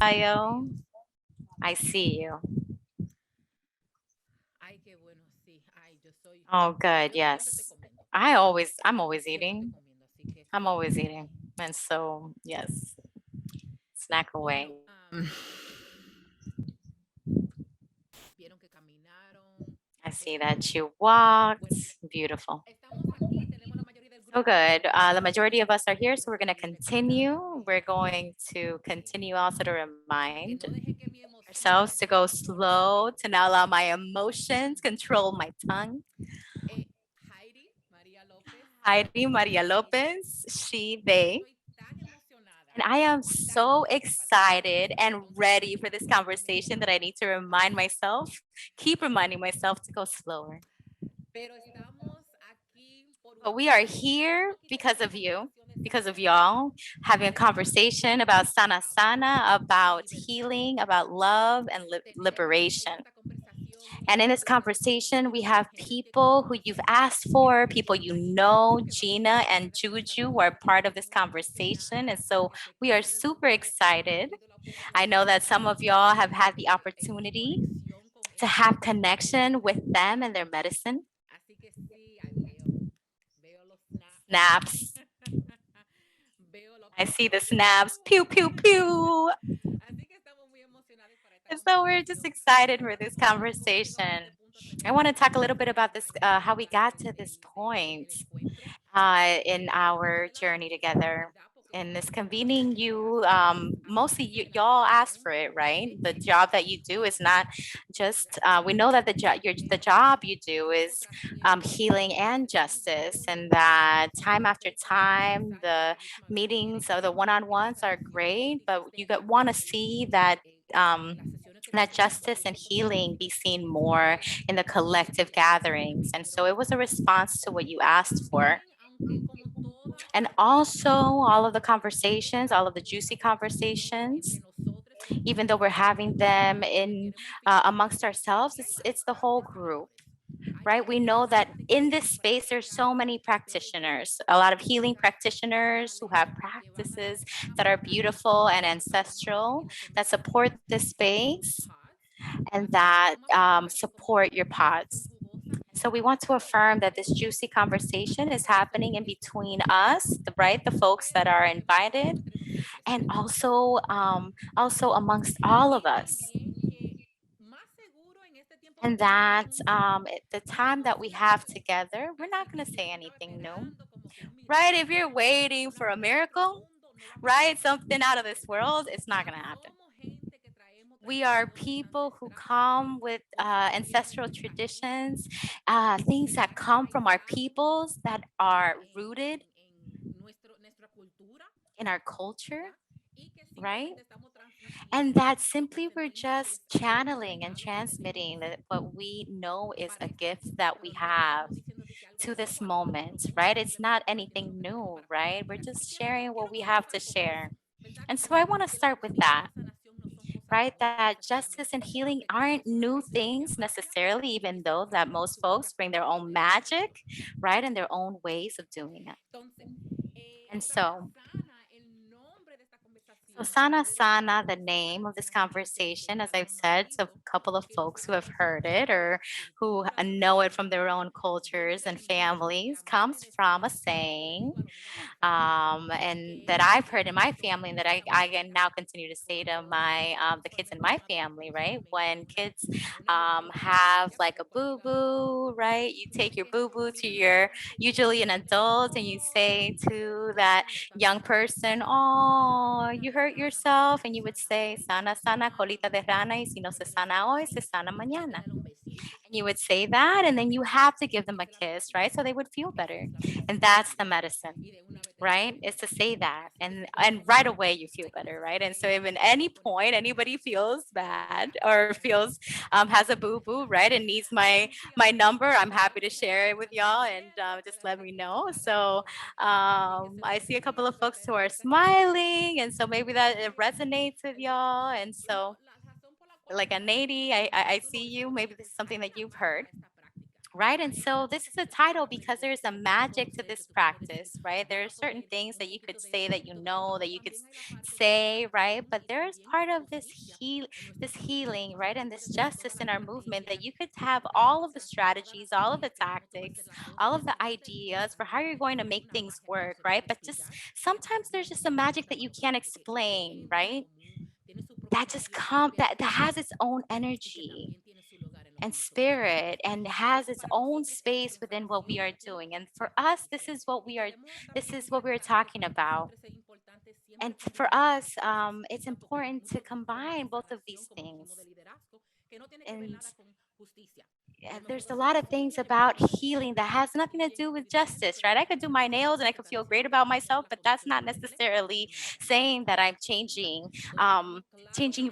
bio. I see you. Oh, good. Yes. I'm always eating. I'm always eating. And so, yes, snack away. I see that you walked. Beautiful. So good. The majority of us are here, so we're going to continue. We're going to continue also to remind ourselves to go slow, to not allow my emotions control my tongue. Heidi, Maria Lopez, she, they. And I am so excited and ready for this conversation that I need to remind myself, keep reminding myself to go slower. But we are here because of you, because of y'all, having a conversation about sana sana, about healing, about love and liberation. And in this conversation, we have people who you've asked for, people you know, Gina and Juju, who are part of this conversation. And so we are super excited. I know that some of y'all have had the opportunity to have connection with them and their medicine. Snaps. I see the snaps. Pew, pew, pew. And so we're just excited for this conversation. I want to talk a little bit about this, how we got to this point in our journey together. In this convening, you mostly y'all asked for it, right? The job that you do is not just. We know that the job you do is healing and justice, and that time after time, the meetings or the one-on-ones are great, but you want to see that. That justice and healing be seen more in the collective gatherings. And so it was a response to what you asked for. And also all of the conversations, all of the juicy conversations, even though we're having them in amongst ourselves, it's the whole group, right? We know that in this space, there's so many practitioners, a lot of healing practitioners who have practices that are beautiful and ancestral that support this space and that support your pods. So we want to affirm that this juicy conversation is happening in between us, right? The folks that are invited, and also amongst all of us. And that the time that we have together, we're not going to say anything new, right? If you're waiting for a miracle, right? Something out of this world, it's not going to happen. We are people who come with ancestral traditions, things that come from our peoples that are rooted in our culture, right? And that simply we're just channeling and transmitting that what we know is a gift that we have to this moment, right? It's not anything new, right? We're just sharing what we have to share. And so I want to start with that, right? That justice and healing aren't new things necessarily, even though that most folks bring their own magic, right? And their own ways of doing it. And so Sana Sana, the name of this conversation, as I've said to a couple of folks who have heard it or who know it from their own cultures and families, comes from a saying and that I've heard in my family and that I can now continue to say to my the kids in my family, right? When kids have like a boo boo, right? You take your boo boo to your usually an adult and you say to that young person, "Oh, you hurt yourself," and you would say, "Sana sana colita de rana y si no se sana hoy, se sana mañana." And you would say that, and then you have to give them a kiss, right? So they would feel better. And that's the medicine, right? Is to say that. And right away you feel better, right? And so if at any point anybody feels bad or feels has a boo-boo, right, and needs my number, I'm happy to share it with y'all and just let me know. So I see a couple of folks who are smiling, and so maybe that it resonates with y'all. And so like a Nady, I see you. Maybe this is something that you've heard. Right. And so this is a title because there's a magic to this practice, right? There are certain things that you could say that you know that you could say, right? But there is part of this healing, right? And this justice in our movement that you could have all of the strategies, all of the tactics, all of the ideas for how you're going to make things work, right? But just sometimes there's just a magic that you can't explain, right? That just that has its own energy and spirit and has its own space within what we are doing. And for us, this is what we're talking about. And for us, it's important to combine both of these things. And there's a lot of things about healing that has nothing to do with justice, right? I could do my nails and I could feel great about myself, but that's not necessarily saying that I'm changing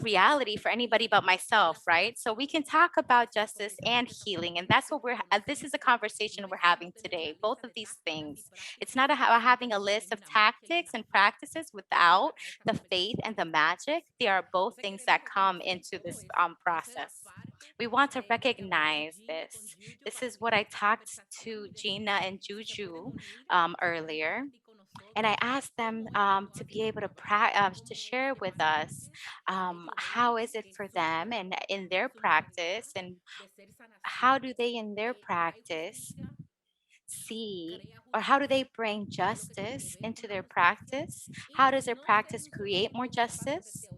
reality for anybody but myself, right? So we can talk about justice and healing, and that's what this is a conversation we're having today. Both of these things. It's not about having a list of tactics and practices without the faith and the magic. They are both things that come into this process. We want to recognize this. This is what I talked to Gina and Juju earlier. And I asked them to be able to share with us how is it for them and in their practice, and how do they in their practice see, or how do they bring justice into their practice? How does their practice create more justice?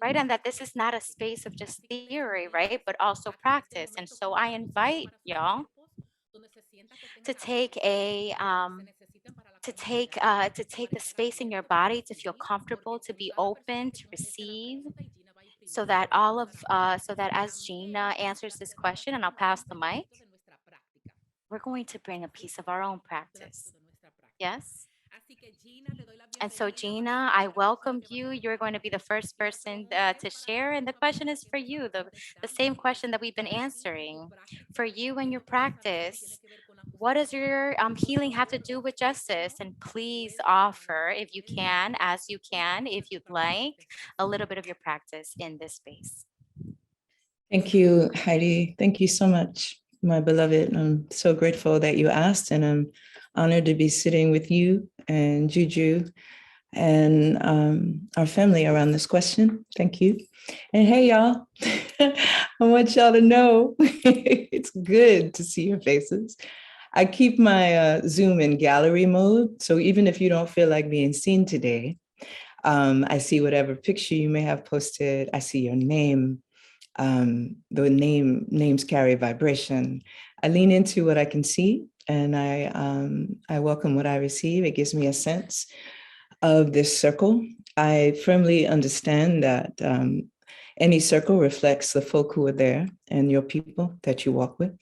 Right, and that this is not a space of just theory, right, but also practice. And so I invite y'all to take a to take the space in your body to feel comfortable, to be open, to receive, so that so that as Gina answers this question, and I'll pass the mic, we're going to bring a piece of our own practice. Yes. And so, Gina, I welcome you. You're going to be the first person to share. And the question is for you, the same question that we've been answering. For you and your practice, what does your healing have to do with justice? And please offer, if you can, as you can, if you'd like, a little bit of your practice in this space. Thank you, Heidi. Thank you so much, my beloved. I'm so grateful that you asked, and I'm honored to be sitting with you and Juju and our family around this question. Thank you. And hey, y'all, I want y'all to know it's good to see your faces. I keep my Zoom in gallery mode. So even if you don't feel like being seen today, I see whatever picture you may have posted. I see your name. The names carry vibration. I lean into what I can see, and I welcome what I receive. It gives me a sense of this circle. I firmly understand that any circle reflects the folk who are there and your people that you walk with.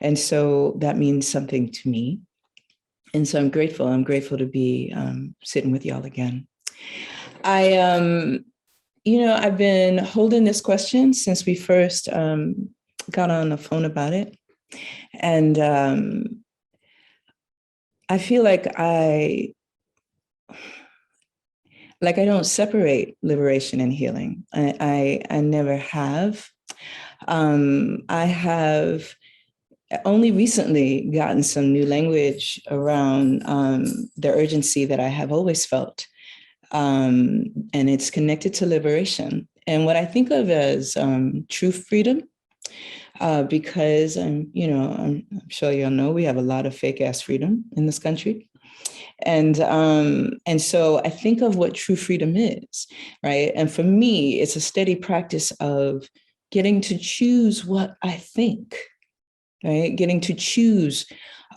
And so that means something to me. And so I'm grateful. I'm grateful to be sitting with y'all again. I've been holding this question since we first got on the phone about it. And I feel like I don't separate liberation and healing. I never have. I have only recently gotten some new language around the urgency that I have always felt. And it's connected to liberation. And what I think of as true freedom, because I'm sure y'all know we have a lot of fake ass freedom in this country. And so I think of what true freedom is, right? And for me, it's a steady practice of getting to choose what I think, right? Getting to choose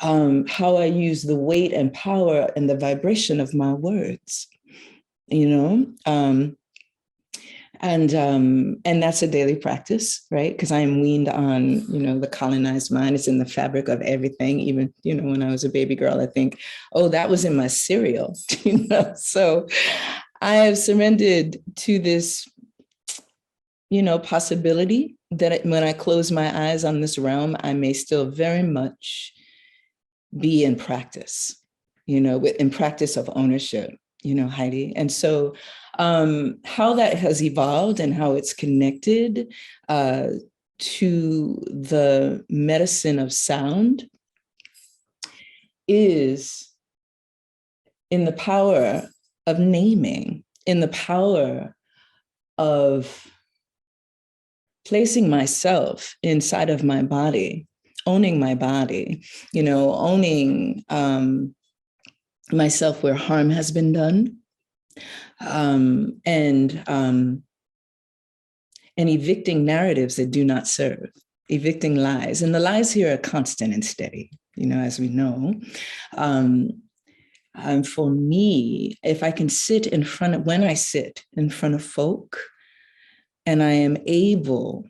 how I use the weight and power and the vibration of my words, and that's a daily practice, right? Because I am weaned on, the colonized mind. It's in the fabric of everything. Even, when I was a baby girl, I think, oh, that was in my cereal, So I have surrendered to this, possibility that when I close my eyes on this realm, I may still very much be in practice, in practice of ownership, Heidi. And so how that has evolved and how it's connected to the medicine of sound is in the power of naming, in the power of placing myself inside of my body, owning my body, owning myself where harm has been done, and evicting narratives that do not serve, evicting lies. And the lies here are constant and steady, as we know. For me, if I can when I sit in front of folk, and I am able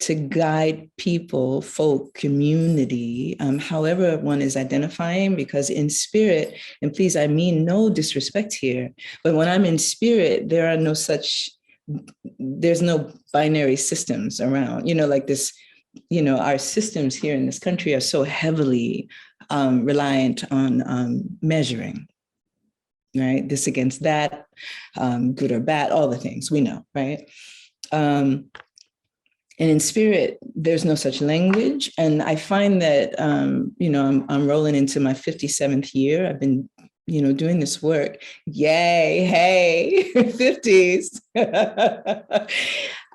to guide people, folk, community, however one is identifying, because in spirit, and please, I mean no disrespect here, but when I'm in spirit, there's no binary systems around, like this, our systems here in this country are so heavily reliant on measuring, right? This against that, good or bad, all the things we know, right? And in spirit, there's no such language. And I find that, I'm rolling into my 57th year. I've been, doing this work. Yay, hey, 50s.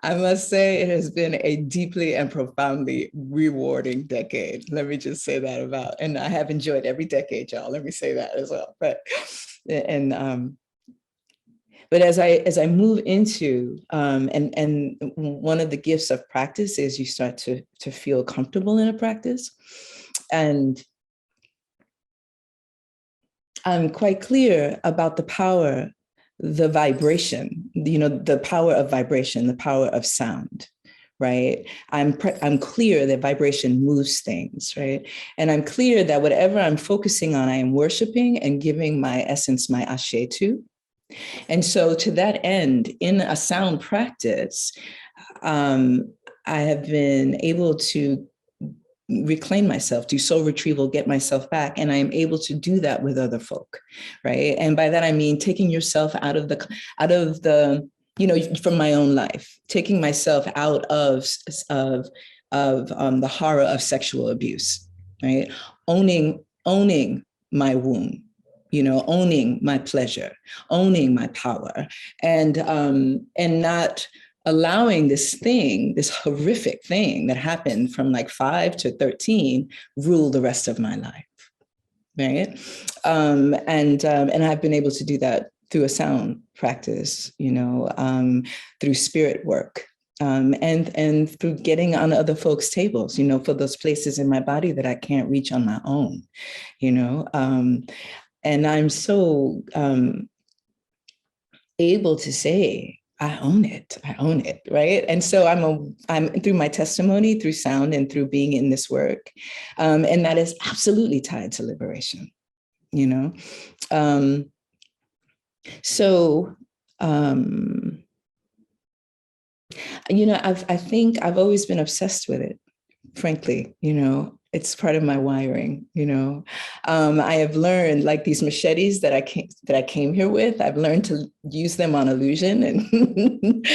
I must say it has been a deeply and profoundly rewarding decade. Let me just say that and I have enjoyed every decade, y'all. Let me say that as well. But as I move into, and one of the gifts of practice is you start to feel comfortable in a practice. And I'm quite clear about the power, the vibration, the power of vibration, the power of sound, right? I'm clear that vibration moves things, right? And I'm clear that whatever I'm focusing on, I am worshiping and giving my essence, my ashe to. And so to that end, in a sound practice, I have been able to reclaim myself, do soul retrieval, get myself back. And I am able to do that with other folk, right? And by that, I mean, taking yourself out of the, from my own life, taking myself out of the horror of sexual abuse, right? Owning my womb, owning my pleasure, owning my power, and not allowing this horrific thing that happened from like 5 to 13 rule the rest of my life, right? And I've been able to do that through a sound practice, through spirit work, and through getting on other folks' tables, for those places in my body that I can't reach on my own, and I'm so able to say, I own it, right? And so I'm through my testimony, through sound, and through being in this work, and that is absolutely tied to liberation, So, I think I've always been obsessed with it, frankly, it's part of my wiring, I have learned, like these machetes that I came here with, I've learned to use them on illusion and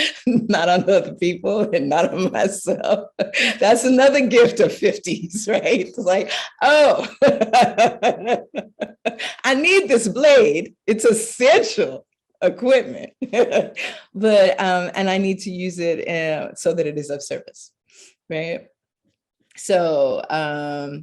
not on other people and not on myself. That's another gift of 50s, right? It's like, oh, I need this blade. It's essential equipment, but and I need to use it so that it is of service, right? So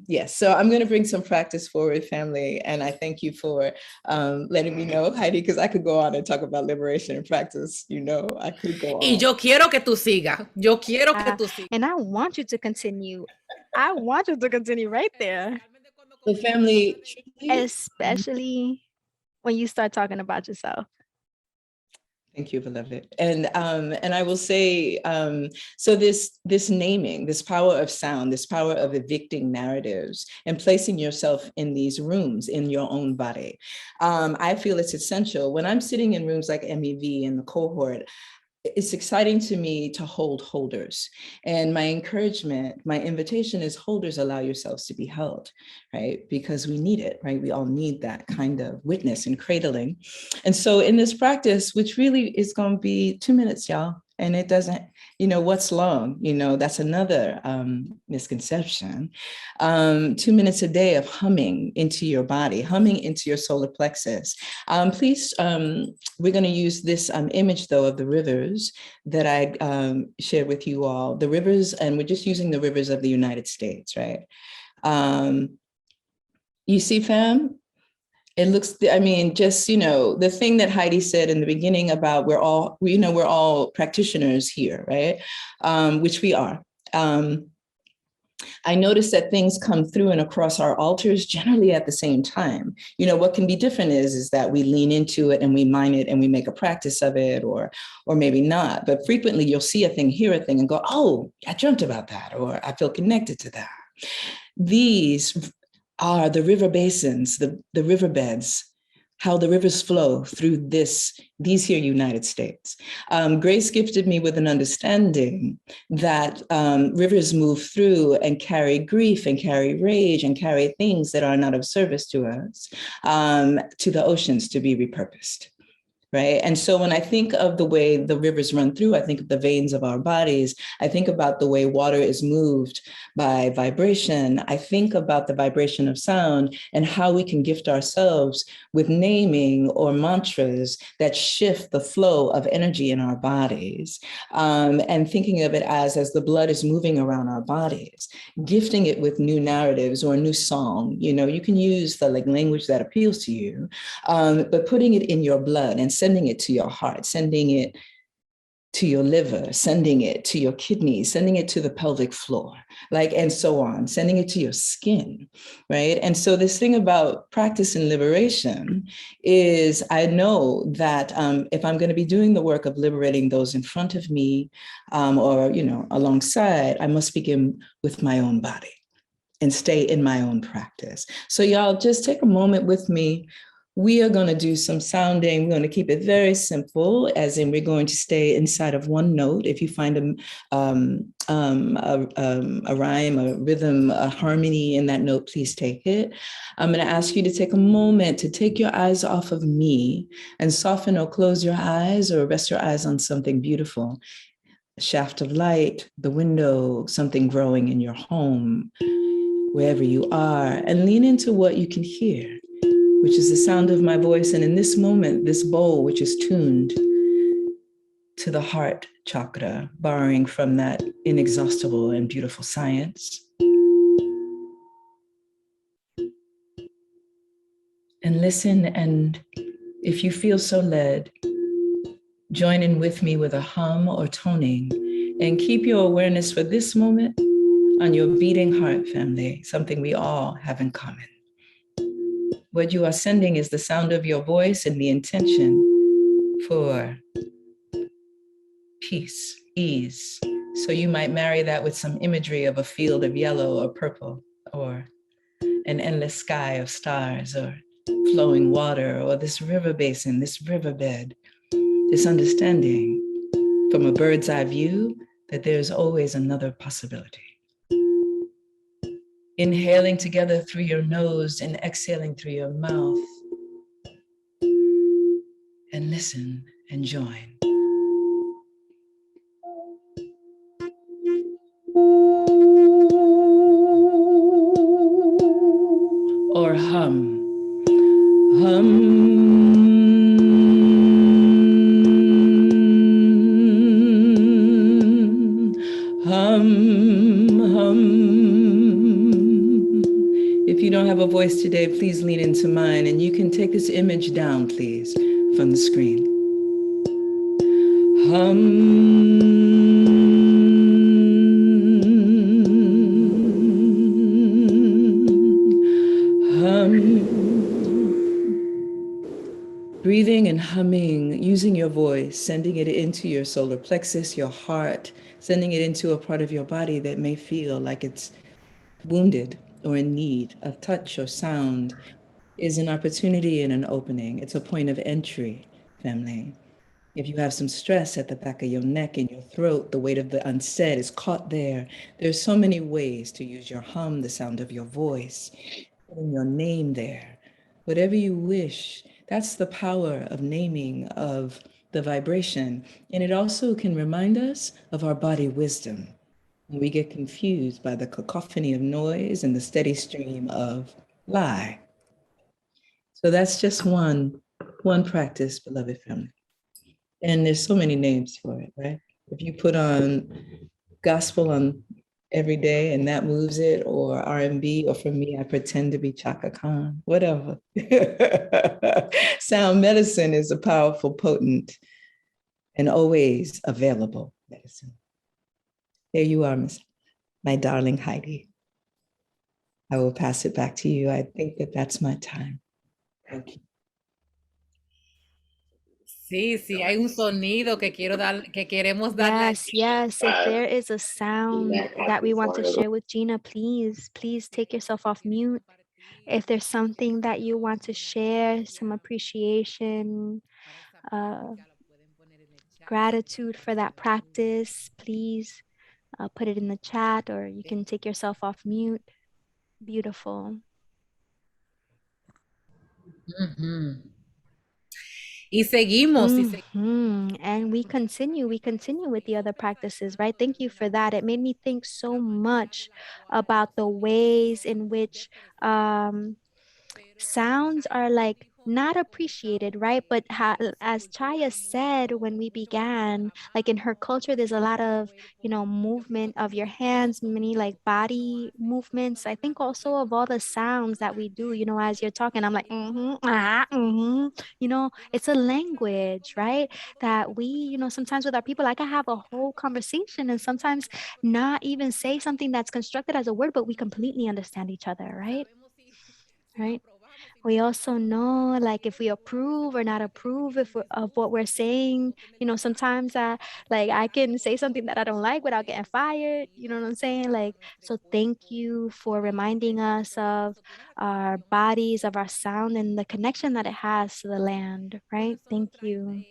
yes, so I'm going to bring some practice forward, family, and I thank you for letting me know, Heidi, because I could go on and talk about liberation and practice. I could go on. Y yo quiero que tú sigas. Yo quiero que tú sigas. And I want you to continue. I want you to continue right there. The family, Especially when you start talking about yourself. Thank you, beloved. And I will say, so this naming, this power of sound, this power of evicting narratives and placing yourself in these rooms in your own body. I feel it's essential. When I'm sitting in rooms like MEV and the Cohort, it's exciting to me to hold holders. And my encouragement, my invitation is holders, allow yourselves to be held, right? Because we need it, right? We all need that kind of witness and cradling. And so in this practice, which really is going to be 2 minutes, y'all, And it doesn't, what's long? That's another misconception. 2 minutes a day of humming into your body, humming into your solar plexus. Please, we're going to use this image, though, of the rivers that I shared with you all. The rivers, and we're just using the rivers of the United States, right? You see, fam? It looks, just, the thing that Heidi said in the beginning about we're all practitioners here, right? Which we are. I noticed that things come through and across our altars generally at the same time. What can be different is that we lean into it and we mine it and we make a practice of it, or maybe not. But frequently you'll see a thing, hear a thing and go, oh, I dreamt about that, or I feel connected to that. These are the river basins, the riverbeds, how the rivers flow through these here United States. Grace gifted me with an understanding that rivers move through and carry grief and carry rage and carry things that are not of service to us, to the oceans to be repurposed. Right. And so when I think of the way the rivers run through, I think of the veins of our bodies. I think about the way water is moved by vibration. I think about the vibration of sound and how we can gift ourselves with naming or mantras that shift the flow of energy in our bodies. And thinking of it as the blood is moving around our bodies, gifting it with new narratives or a new song. You can use the language that appeals to you, but putting it in your blood and sending it to your heart, sending it to your liver, sending it to your kidneys, sending it to the pelvic floor, and so on, sending it to your skin, right? And so this thing about practice and liberation is, I know that if I'm going to be doing the work of liberating those in front of me, or, alongside, I must begin with my own body and stay in my own practice. So y'all just take a moment with me. We are going to do some sounding. We're going to keep it very simple, as in we're going to stay inside of one note. If you find a rhyme, a rhythm, a harmony in that note, please take it. I'm going to ask you to take a moment to take your eyes off of me and soften or close your eyes or rest your eyes on something beautiful. A shaft of light, the window, something growing in your home, wherever you are, and lean into what you can hear, which is the sound of my voice. And in this moment, this bowl, which is tuned to the heart chakra, borrowing from that inexhaustible and beautiful science. And listen, and if you feel so led, join in with me with a hum or toning, and keep your awareness for this moment on your beating heart, family, something we all have in common. What you are sending is the sound of your voice and the intention for peace, ease. So you might marry that with some imagery of a field of yellow or purple, or an endless sky of stars, or flowing water, or this river basin, this riverbed, this understanding from a bird's eye view that there's always another possibility. Inhaling together through your nose and exhaling through your mouth. And listen and join. Or hum. Hum. Hum, hum. If you don't have a voice today, please lean into mine, and you can take this image down, please, from the screen. Hum. Hum. Breathing and humming, using your voice, sending it into your solar plexus, your heart, sending it into a part of your body that may feel like it's wounded or in need of touch or sound, is an opportunity and an opening. It's a point of entry, family. If you have some stress at the back of your neck and your throat, the weight of the unsaid is caught there. There's so many ways to use your hum, the sound of your voice, putting your name there, whatever you wish. That's the power of naming, of the vibration. And it also can remind us of our body wisdom when we get confused by the cacophony of noise and the steady stream of lie. So that's just one practice, beloved family. And there's so many names for it, right? If you put on gospel on every day and that moves it, or R&B, or for me, I pretend to be Chaka Khan, whatever. Sound medicine is a powerful, potent, and always available medicine. There you are, my darling Heidi. I will pass it back to you. I think that that's my time. Thank you. Sí, sí, hay un sonido que queremos darle. Yes. If there is a sound that we want to share with Gina, please take yourself off mute. If there's something that you want to share, some appreciation, gratitude for that practice, please put it in the chat, or you can take yourself off mute. Beautiful. Y seguimos. And we continue with the other practices, right? Thank you for that. It made me think so much about the ways in which sounds are like not appreciated, right? But as Chaya said when we began, like in her culture, there's a lot of, movement of your hands, many like body movements. I think also of all the sounds that we do, as you're talking, I'm like, it's a language, right? That we, sometimes with our people, I can have a whole conversation and sometimes not even say something that's constructed as a word, but we completely understand each other, right? Right. We also know, like, if we approve or not approve of what we're saying. Sometimes I can say something that I don't like without getting fired. You know what I'm saying? Like, so thank you for reminding us of our bodies, of our sound, and the connection that it has to the land, right? Thank you.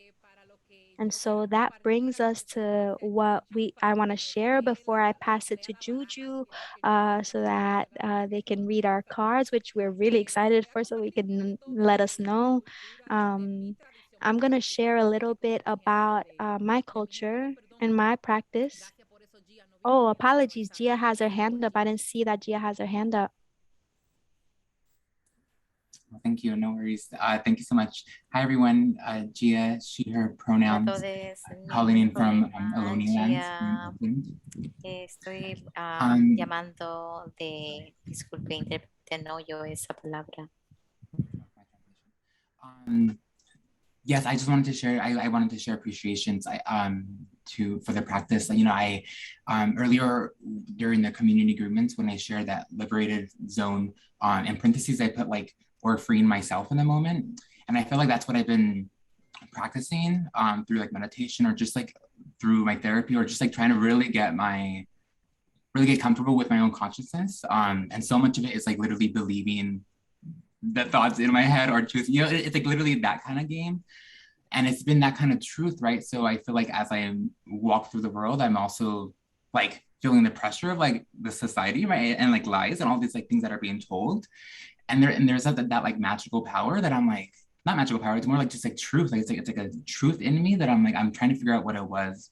And so that brings us to what I want to share before I pass it to Juju, so that they can read our cards, which we're really excited for, so we can let us know. I'm going to share a little bit about my culture and my practice. Oh, apologies. Gia has her hand up. I didn't see that Gia has her hand up. Thank you. No worries. Thank you so much. Hi, everyone. Gia, she, her pronouns. Calling in from Alonia Lands. Estoy llamando de, disculpe, intérprete, no yo esa palabra. Yes, I just wanted to share. I wanted to share appreciations. For the practice. I earlier during the community agreements when I shared that liberated zone, in parentheses I put like or freeing myself in the moment, and I feel like that's what I've been practicing through like meditation or just like through my therapy or just like trying to really get comfortable with my own consciousness. And so much of it is like literally believing the thoughts in my head or truth. It's like literally that kind of game. And it's been that kind of truth, right? So I feel like as I walk through the world, I'm also like feeling the pressure of like the society, right? And like lies and all these like things that are being told. And there's that like magical power that I'm like, not magical power, it's more like just like truth. Like it's like a truth in me that I'm trying to figure out what it was,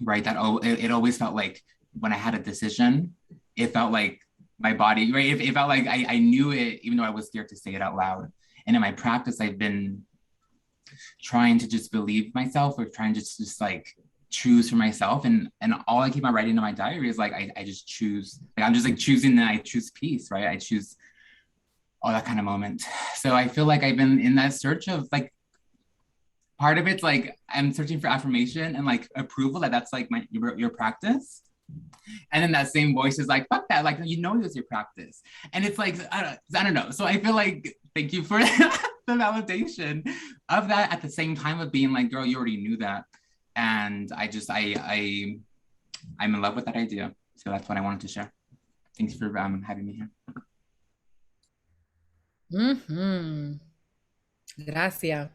right? That it always felt like when I had a decision, it felt like my body, right? It felt like I knew it, even though I was scared to say it out loud. And in my practice, I've been trying to just believe myself or trying to just like choose for myself. And all I keep on writing in my diary is like, I just choose, like, I'm just like choosing that I choose peace, right? I choose all that kind of moment. So I feel like I've been in that search of like, part of it's like, I'm searching for affirmation and like approval that's like your practice. And then that same voice is like, fuck that, like, it was your practice. And it's like, I don't know. So I feel like, thank you for the validation of that at the same time of being like, girl, you already knew that. And I'm in love with that idea. So that's what I wanted to share. Thanks for having me here. Gracias.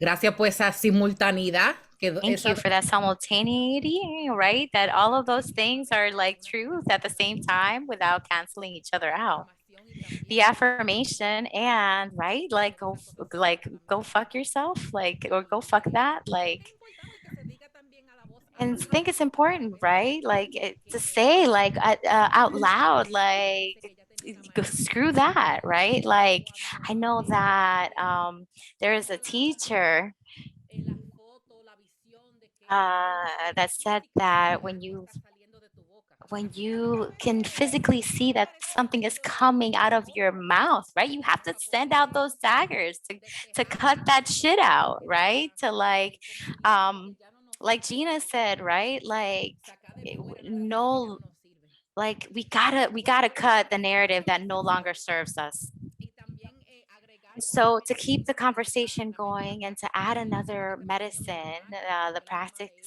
Gracias por esa simultaneidad. Thank you for that simultaneity, right? That all of those things are like truth at the same time without canceling each other out. the affirmation, and right, like go fuck yourself, like, or go fuck that, like. And I think it's important, right? Like to say like out loud, like screw that, right? Like I know that there is a teacher that said that when you can physically see that something is coming out of your mouth, right? You have to send out those daggers to cut that shit out, right? To like Gina said, right? Like no, like we gotta cut the narrative that no longer serves us. So to keep the conversation going and to add another medicine,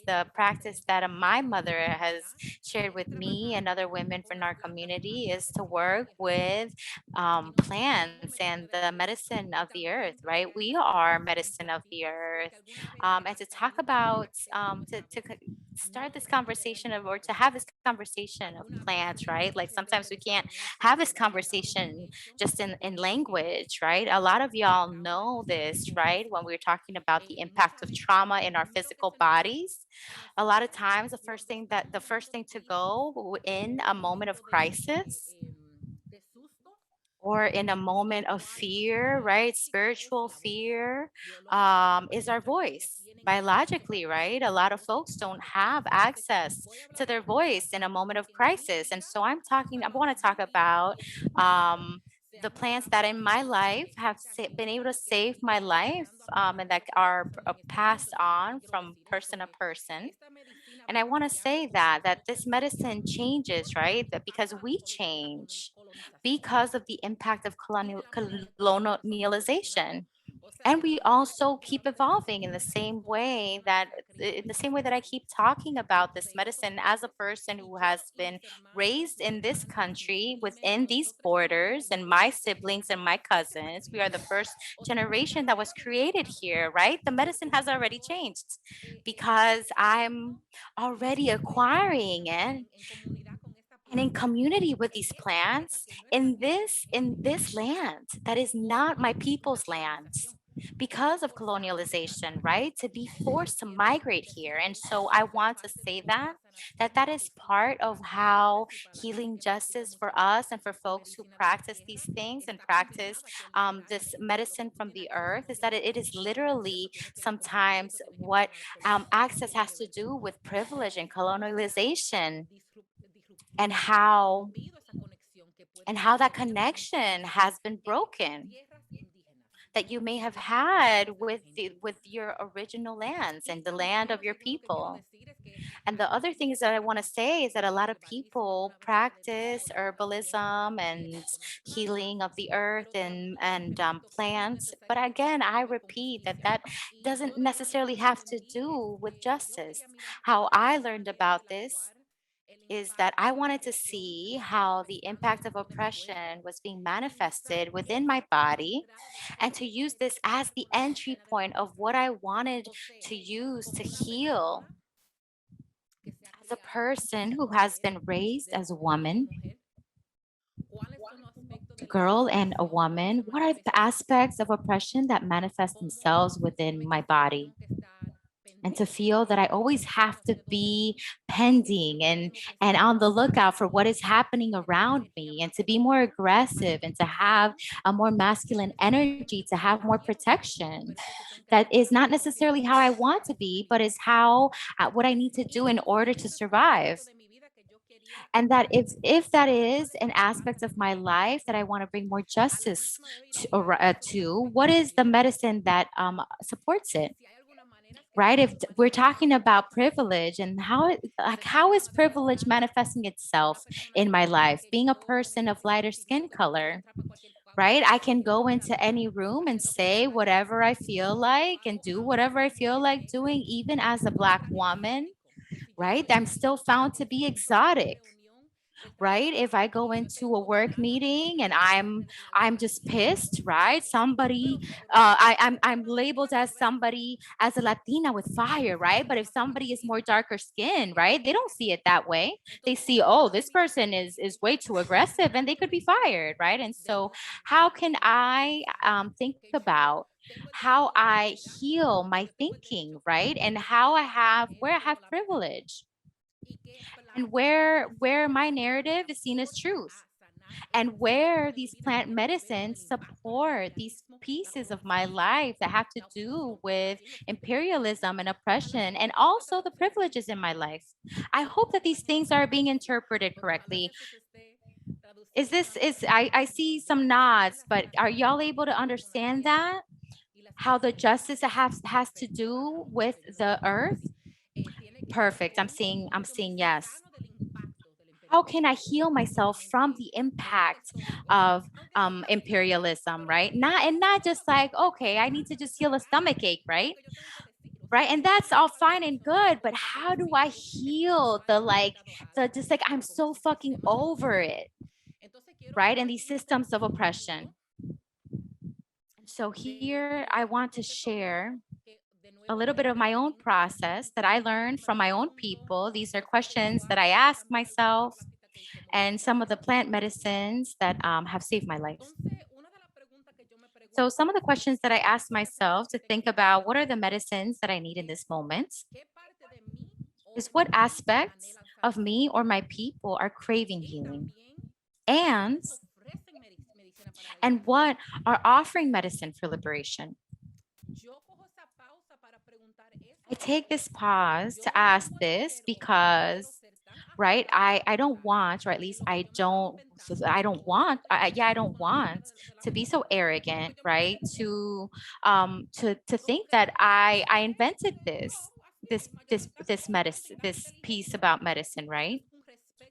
the practice that my mother has shared with me and other women from our community is to work with plants and the medicine of the earth. Right, we are medicine of the earth, and to talk about start this conversation of, or to have this conversation of plants. Right, like sometimes we can't have this conversation just in language, right? A lot of y'all know this, right? When we're talking about the impact of trauma in our physical bodies, a lot of times the first thing to go in a moment of crisis or in a moment of fear, right? Spiritual fear, is our voice. Biologically, right? A lot of folks don't have access to their voice in a moment of crisis. And so I want to talk about the plants that in my life have been able to save my life, and that are passed on from person to person. And I want to say that this medicine changes, right? That because we change because of the impact of colonialization. And we also keep evolving in the same way that I keep talking about this medicine as a person who has been raised in this country within these borders, and my siblings and my cousins, we are the first generation that was created here, right? The medicine has already changed because I'm already acquiring it and in community with these plants in this land that is not my people's lands because of colonialization, right? To be forced to migrate here. And so I want to say that is part of how healing justice for us and for folks who practice these things and practice this medicine from the earth is that it is literally sometimes what access has to do with privilege and colonialization, and how that connection has been broken that you may have had with your original lands and the land of your people. And the other things that I want to say is that a lot of people practice herbalism and healing of the earth and plants. But again, I repeat that doesn't necessarily have to do with justice. How I learned about this is that I wanted to see how the impact of oppression was being manifested within my body, and to use this as the entry point of what I wanted to use to heal as a person who has been raised as a woman, a girl, and a woman. What are the aspects of oppression that manifest themselves within my body? And to feel that I always have to be pending and on the lookout for what is happening around me, and to be more aggressive and to have a more masculine energy, to have more protection. That is not necessarily how I want to be, but is how what I need to do in order to survive. And that if that is an aspect of my life that I want to bring more justice to, what is the medicine that supports it? Right, if we're talking about privilege and how is privilege manifesting itself in my life, being a person of lighter skin color, right? I can go into any room and say whatever I feel like and do whatever I feel like doing, even as a Black woman, right? I'm still found to be exotic, right? If I go into a work meeting and I'm just pissed, right? Somebody, I'm labeled as somebody, as a Latina with fire, right? But if somebody is more darker skinned, right, they don't see it that way. They see, oh, this person is way too aggressive, and they could be fired, right? And so, how can I think about how I heal my thinking, right? And how I have, where I have privilege, and where my narrative is seen as truth, and where these plant medicines support these pieces of my life that have to do with imperialism and oppression, and also the privileges in my life. I hope that these things are being interpreted correctly. I see some nods, but are y'all able to understand that? How the justice has to do with the earth? Perfect. I'm seeing yes. How can I heal myself from the impact of imperialism, right? Not just like, okay, I need to just heal a stomach ache, right? Right. And that's all fine and good, but how do I heal the just like, I'm so fucking over it, right? And these systems of oppression. So here I want to share a little bit of my own process that I learned from my own people. These are questions that I ask myself, and some of the plant medicines that have saved my life. So, some of the questions that I ask myself to think about, what are the medicines that I need in this moment, is what aspects of me or my people are craving healing, and what are offering medicine for liberation. I take this pause to ask this because, right, I don't want, or at least I don't want, I don't want to be so arrogant, right, to think that I invented this medicine, this piece about medicine, right?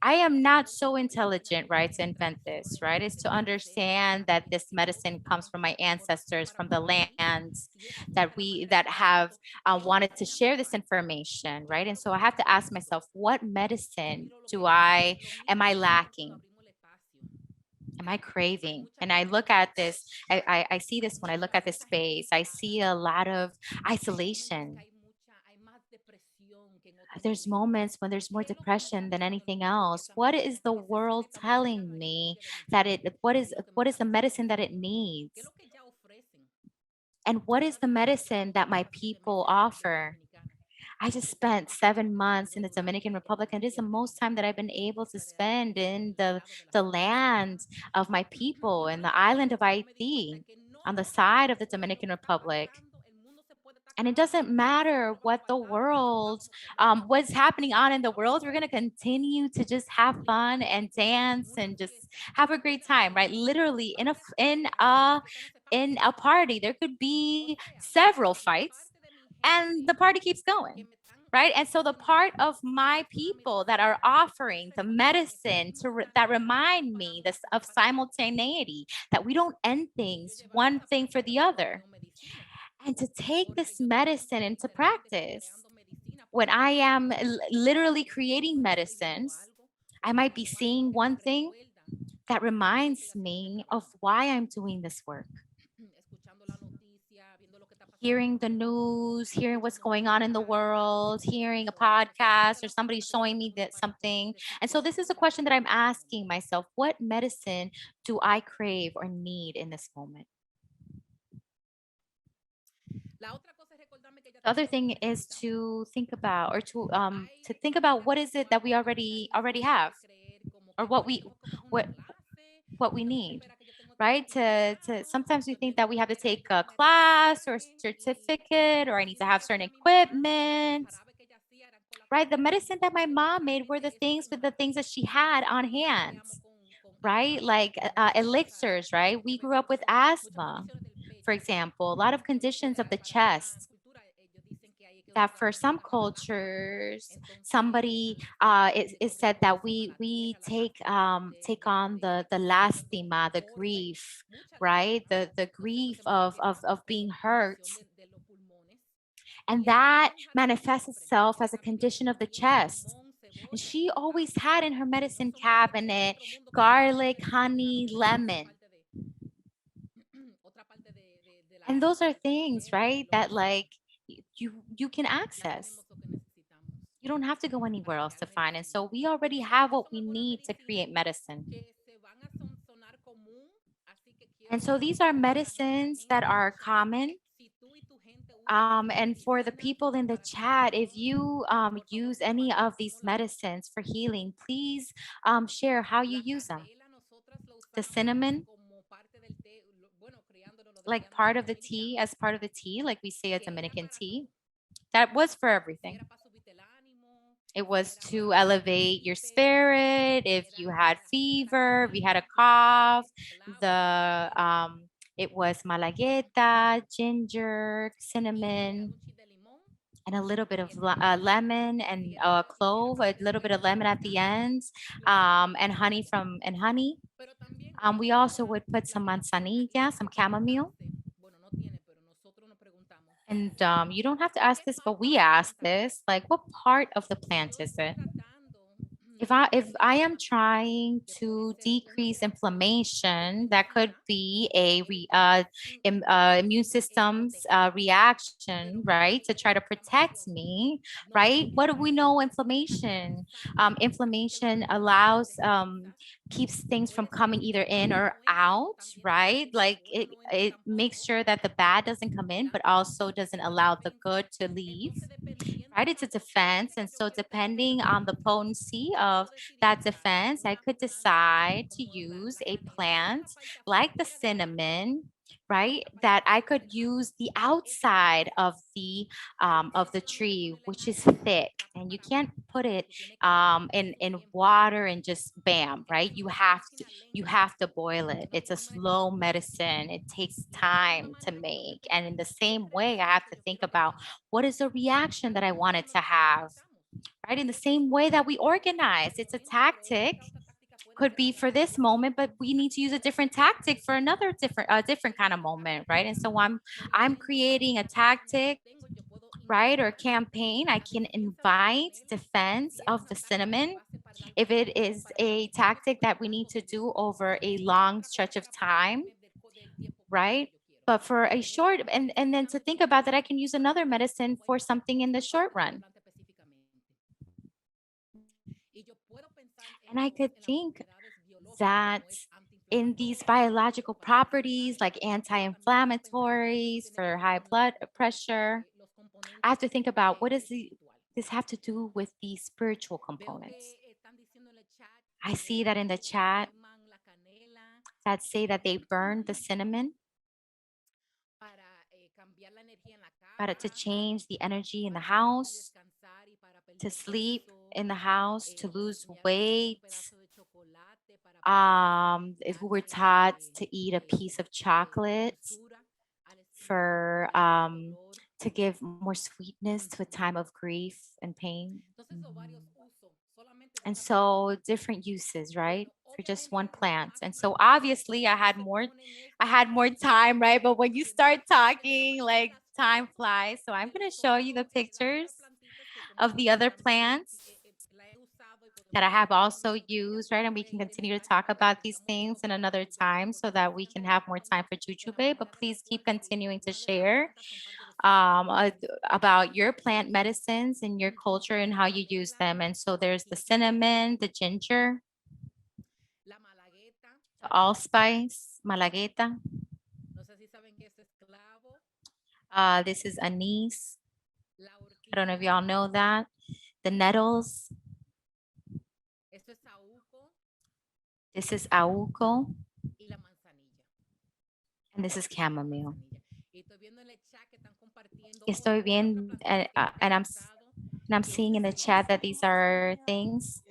I am not so intelligent, right, to invent this, right? Is to understand that this medicine comes from my ancestors, from the lands that have wanted to share this information, right? And so I have to ask myself, what medicine am I lacking? Am I craving? And I look at this, I see this when I look at this space. I see a lot of isolation. There's moments when there's more depression than anything else. What is the world telling me what is the medicine that it needs? And what is the medicine that my people offer? I just spent 7 months in the Dominican Republic, and it is the most time that I've been able to spend in the land of my people, in the island of Haiti, on the side of the Dominican Republic. And it doesn't matter what the world, what's happening on in the world. We're gonna continue to just have fun and dance and just have a great time, right? Literally in a party, there could be several fights, and the party keeps going. Right. And so the part of my people that are offering the medicine that remind me this of simultaneity, that we don't end things one thing for the other, and to take this medicine into practice. When I am literally creating medicines, I might be seeing one thing that reminds me of why I'm doing this work. Hearing the news, hearing what's going on in the world, hearing a podcast or somebody showing me that something. And so this is a question that I'm asking myself, what medicine do I crave or need in this moment? The other thing is to think about, or to think about, what is it that we already have, or what what we need, right? To sometimes we think that we have to take a class or a certificate, or I need to have certain equipment, right? The medicine that my mom made were the things with the things that she had on hand, right? Like elixirs, right? We grew up with asthma, for example, a lot of conditions of the chest, that for some cultures, somebody it said that we take on the lastima, the grief, right? The grief of being hurt, and that manifests itself as a condition of the chest. And she always had in her medicine cabinet garlic, honey, lemon. And those are things, right, that like you can access. You don't have to go anywhere else to find it. So we already have what we need to create medicine. And so these are medicines that are common. And for the people in the chat, if you use any of these medicines for healing, please share how you use them. The cinnamon, like part of the tea, as part of the tea, like we say a Dominican tea, that was for everything. It was to elevate your spirit. If you had fever, if you had a cough, the it was malagueta, ginger, cinnamon, and a little bit of lemon and clove, a little bit of lemon at the ends, and honey and honey. We also would put some manzanilla, some chamomile. And you don't have to ask this, but we ask this, like, what part of the plant is it? If I am trying to decrease inflammation, that could be a immune system's reaction, right, to try to protect me, right? What do we know? Inflammation allows keeps things from coming either in or out, right? Like it makes sure that the bad doesn't come in, but also doesn't allow the good to leave. Right, it's a defense. And so depending on the potency of that defense, I could decide to use a plant like the cinnamon, right, that I could use the outside of the tree, which is thick, and you can't put it in water and just bam, right? You have to boil it. It's a slow medicine. It takes time to make. And in the same way, I have to think about what is the reaction that I want it to have, right? In the same way that we organize, it's a tactic, could be for this moment, but we need to use a different tactic for another different kind of moment, right? And so I'm creating a tactic, right, or campaign. I can invite defense of the cinnamon if it is a tactic that we need to do over a long stretch of time, right? But for a short, and then to think about that, I can use another medicine for something in the short run. And I could think that in these biological properties like anti-inflammatories for high blood pressure, I have to think about what does this have to do with the spiritual components. I see that in the chat that say that they burn the cinnamon to change the energy in the house, to sleep in the house, to lose weight. If we were taught to eat a piece of chocolate for to give more sweetness to a time of grief and pain. And so different uses, right? For just one plant. And so obviously I had more time, right? But when you start talking, like time flies. So I'm going to show you the pictures of the other plants that I have also used, right? And we can continue to talk about these things in another time so that we can have more time for Jujube. But please keep continuing to share about your plant medicines and your culture and how you use them. And so there's the cinnamon, the ginger, the allspice, malagueta. This is anise. I don't know if y'all know that. The nettles. This is auco. And this is chamomile. Estoy viendo, and I'm seeing in the chat that these are things.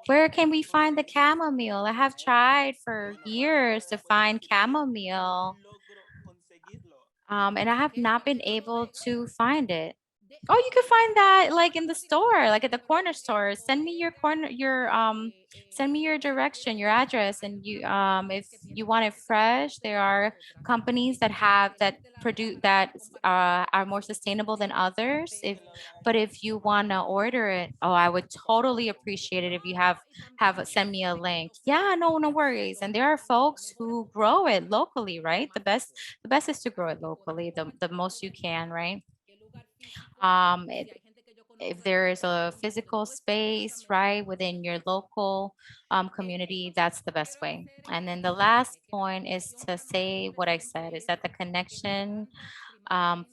Where can we find the chamomile? I have tried for years to find chamomile, and I have not been able to find it. Oh, you can find that like in the store, like at the corner store. Send me send me your direction, your address, and if you want it fresh, there are companies that produce that are more sustainable than others. But if you want to order it, oh, I would totally appreciate it if you send me a link. Yeah, no worries. And there are folks who grow it locally, right? The best is to grow it locally, the most you can, right? um if there is a physical space right within your local community, that's the best way. And then the last point is to say what I said, is that the connection, um,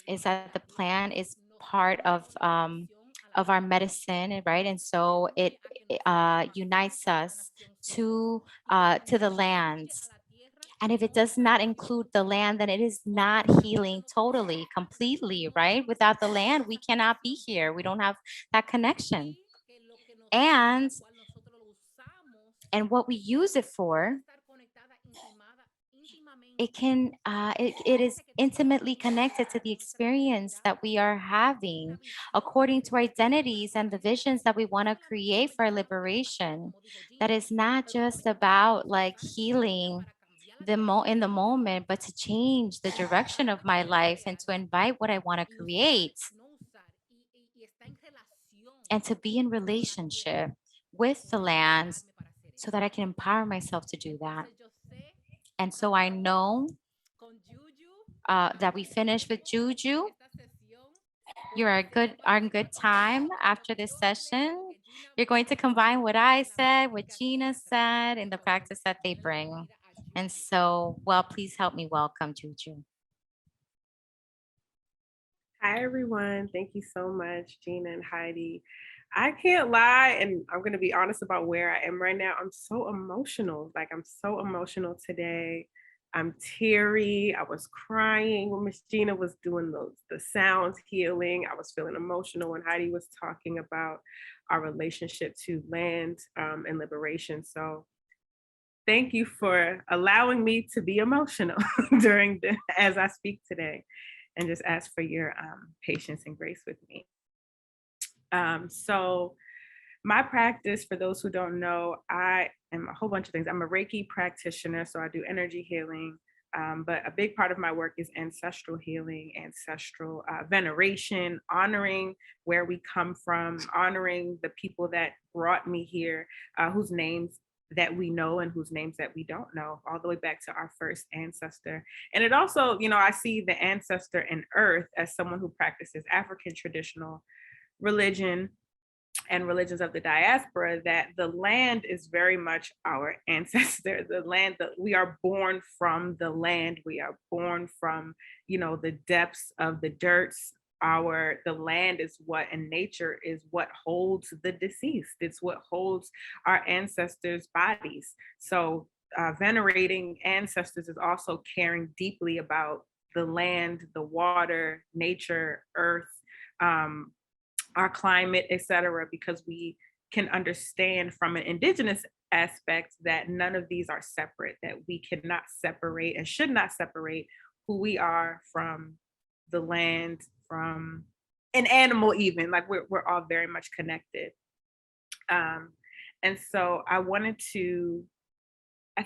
is that the plant is part of our medicine, right? And so it unites us to the lands. And if it does not include the land, then it is not healing totally, completely, right? Without the land, we cannot be here. We don't have that connection. And what we use it for, it is intimately connected to the experience that we are having according to our identities and the visions that we want to create for our liberation. That is not just about like healing in the moment, but to change the direction of my life and to invite what I want to create and to be in relationship with the land so that I can empower myself to do that. And so I know that we finished with Juju. You're on good time after this session. You're going to combine what I said, what Gina said, in the practice that they bring. And so, well, please help me welcome Juju. Hi, everyone. Thank you so much, Gina and Heidi. I can't lie, and I'm going to be honest about where I am right now. I'm so emotional. Like, I'm so emotional today. I'm teary. I was crying when Miss Gina was doing the sounds healing. I was feeling emotional when Heidi was talking about our relationship to land and liberation. So thank you for allowing me to be emotional as I speak today, and just ask for your patience and grace with me. So my practice, for those who don't know, I am a whole bunch of things. I'm a Reiki practitioner, so I do energy healing. But a big part of my work is ancestral healing, ancestral veneration, honoring where we come from, honoring the people that brought me here, whose names that we know and whose names that we don't know, all the way back to our first ancestor. And it also, I see the ancestor and earth as someone who practices African traditional religion and religions of the diaspora, that the land is very much our ancestor. The land, that we are born from the land, we are born from, the depths of the dirts. The land is what, and nature is what holds the deceased. It's what holds our ancestors' bodies. So venerating ancestors is also caring deeply about the land, the water, nature, earth, our climate, et cetera, because we can understand from an indigenous aspect that none of these are separate, that we cannot separate and should not separate who we are from the land, from an animal even. Like we're all very much connected. And so I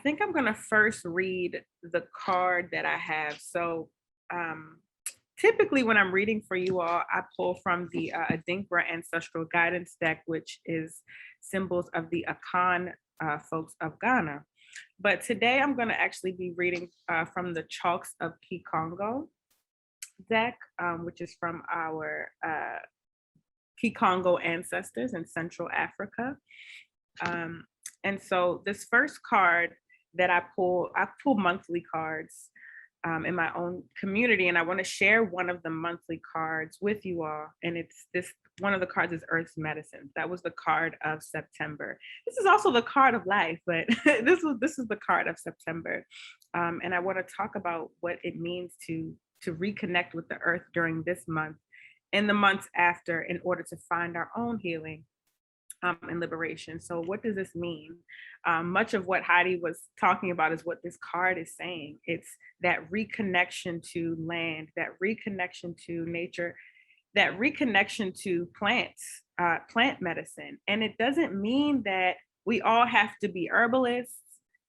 think I'm gonna first read the card that I have. So typically when I'm reading for you all, I pull from the Adinkra Ancestral Guidance deck, which is symbols of the Akan folks of Ghana. But today I'm going to actually be reading from the Chalks of Kikongo deck, which is from our Kikongo ancestors in Central Africa. And so this first card that I pull monthly cards in my own community, and I want to share one of the monthly cards with you all. And it's this, one of the cards is Earth's Medicine. That was the card of September. This is also the card of life, but this is the card of September. And I want to talk about what it means to reconnect with the earth during this month, in the months after, in order to find our own healing. and liberation. So what does this mean? Much of what Heidi was talking about is what this card is saying. It's that reconnection to land, that reconnection to nature, that reconnection to plants, plant medicine. And it doesn't mean that we all have to be herbalists.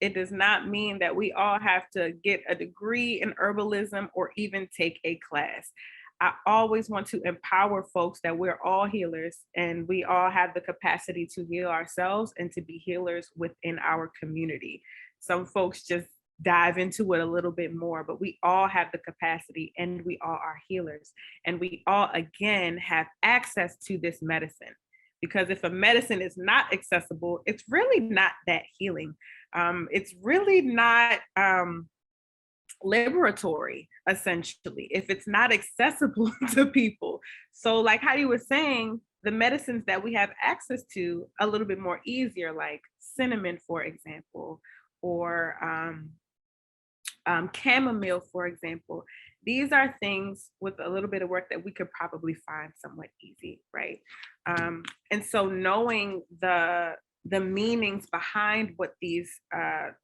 It does not mean that we all have to get a degree in herbalism or even take a class. I always want to empower folks that we're all healers and we all have the capacity to heal ourselves and to be healers within our community. Some folks just dive into it a little bit more, but we all have the capacity and we all are healers. And we all, again, have access to this medicine. Because if a medicine is not accessible, it's really not that healing. It's really not liberatory, essentially, if it's not accessible to people. So like Heidi was saying, the medicines that we have access to a little bit more easier, like cinnamon, for example, or chamomile, for example. These are things with a little bit of work that we could probably find somewhat easy, right? And so knowing the meanings behind what these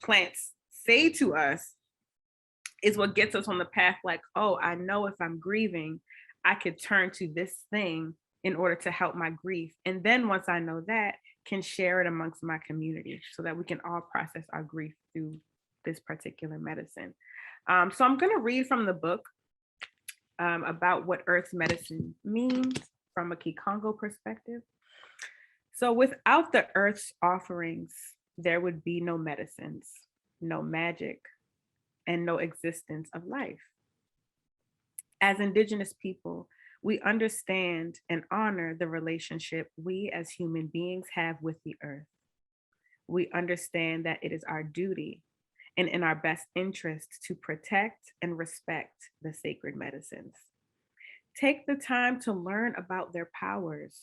plants say to us is what gets us on the path, like, oh, I know if I'm grieving, I could turn to this thing in order to help my grief. And then once I know that, can share it amongst my community so that we can all process our grief through this particular medicine. So I'm going to read from the book about what Earth's medicine means from a Kikongo perspective. So without the Earth's offerings, there would be no medicines, no magic, and no existence of life. As Indigenous people, we understand and honor the relationship we as human beings have with the earth. We understand that it is our duty and in our best interest to protect and respect the sacred medicines. Take the time to learn about their powers.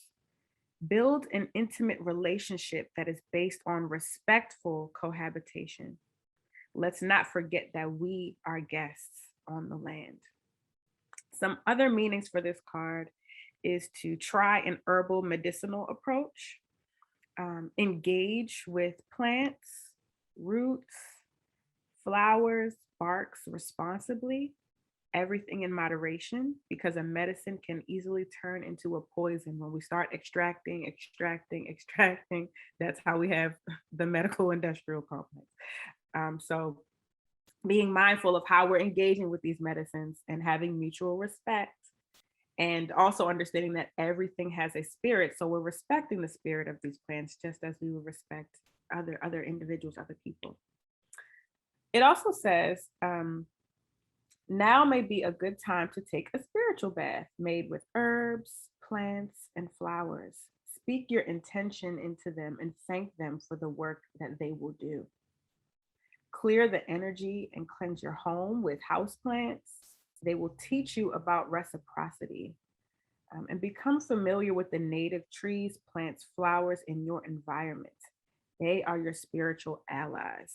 Build an intimate relationship that is based on respectful cohabitation. Let's not forget that we are guests on the land. Some other meanings for this card is to try an herbal medicinal approach, engage with plants, roots, flowers, barks responsibly, everything in moderation, because a medicine can easily turn into a poison when we start extracting. That's how we have the medical industrial complex. So being mindful of how we're engaging with these medicines and having mutual respect, and also understanding that everything has a spirit. So we're respecting the spirit of these plants just as we would respect other individuals, other people. It also says, now may be a good time to take a spiritual bath made with herbs, plants, and flowers. Speak your intention into them and thank them for the work that they will do. Clear the energy and cleanse your home with houseplants. They will teach you about reciprocity. And become familiar with the native trees, plants, flowers in your environment. They are your spiritual allies.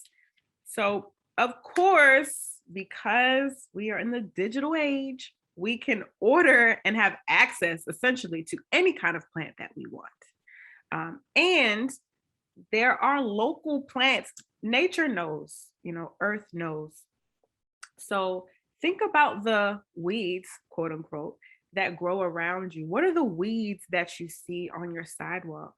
So, of course, because we are in the digital age, we can order and have access essentially to any kind of plant that we want. And there are local plants. Nature knows, earth knows. So think about the weeds, quote unquote, that grow around you. What are the weeds that you see on your sidewalk?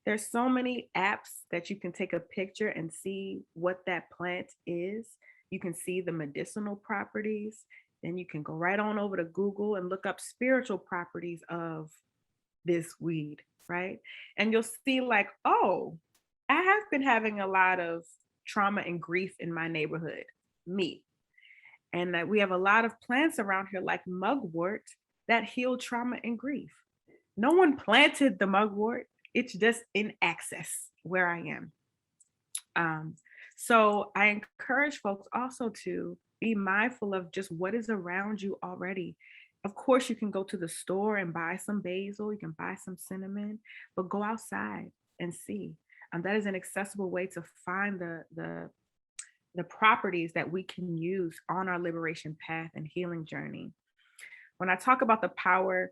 There's so many apps that you can take a picture and see what that plant is. You can see the medicinal properties. Then you can go right on over to Google and look up spiritual properties of this weed, right? And you'll see like, oh, I have been having a lot of trauma and grief in my neighborhood, me. And that we have a lot of plants around here like mugwort that heal trauma and grief. No one planted the mugwort. It's just in access where I am. So I encourage folks also to be mindful of just what is around you already. Of course, you can go to the store and buy some basil, you can buy some cinnamon, but go outside and see. That is an accessible way to find the properties that we can use on our liberation path and healing journey. When I talk about the power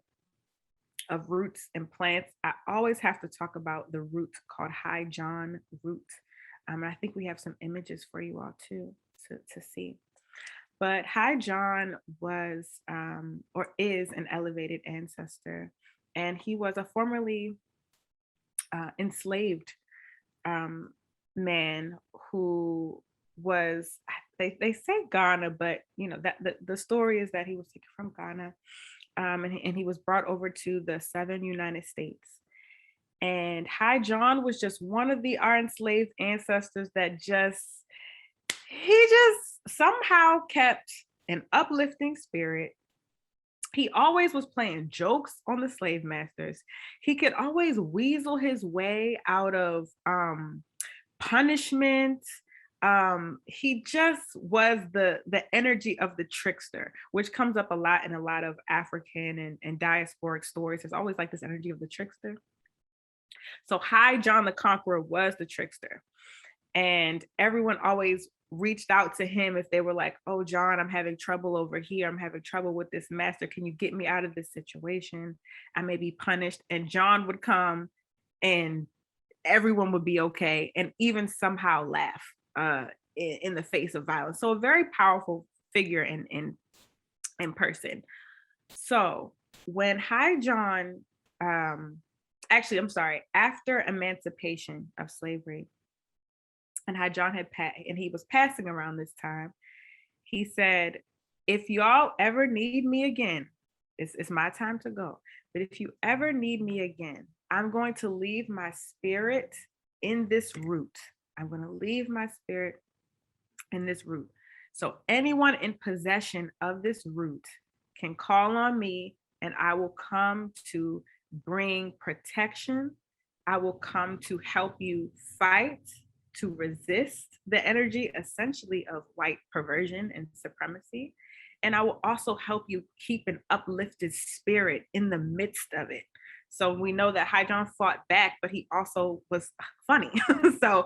of roots and plants, I always have to talk about the root called High John root. And I think we have some images for you all too to see. But High John was or is an elevated ancestor, and he was a formerly enslaved man who was, they say Ghana, but that the story is that he was taken from Ghana, and he was brought over to the southern United States. And High John was just one of our enslaved ancestors that he just somehow kept an uplifting spirit. He always was playing jokes on the slave masters. He could always weasel his way out of punishment. He just was the energy of the trickster, which comes up a lot in a lot of African and diasporic stories. There's always like this energy of the trickster. So High John the Conqueror was the trickster, and everyone always reached out to him if they were like, oh, John, I'm having trouble over here. I'm having trouble with this master. Can you get me out of this situation? I may be punished. And John would come and everyone would be okay, and even somehow laugh in the face of violence. So a very powerful figure in person. So when High John, actually, I'm sorry, after emancipation of slavery, and High John and he was passing around this time, he said, if y'all ever need me again, it's my time to go. But if you ever need me again, I'm going to leave my spirit in this root. I'm going to leave my spirit in this root. So anyone in possession of this root can call on me, and I will come to bring protection. I will come to help you fight, to resist the energy essentially of white perversion and supremacy. And I will also help you keep an uplifted spirit in the midst of it. So we know that High John fought back, but he also was funny. so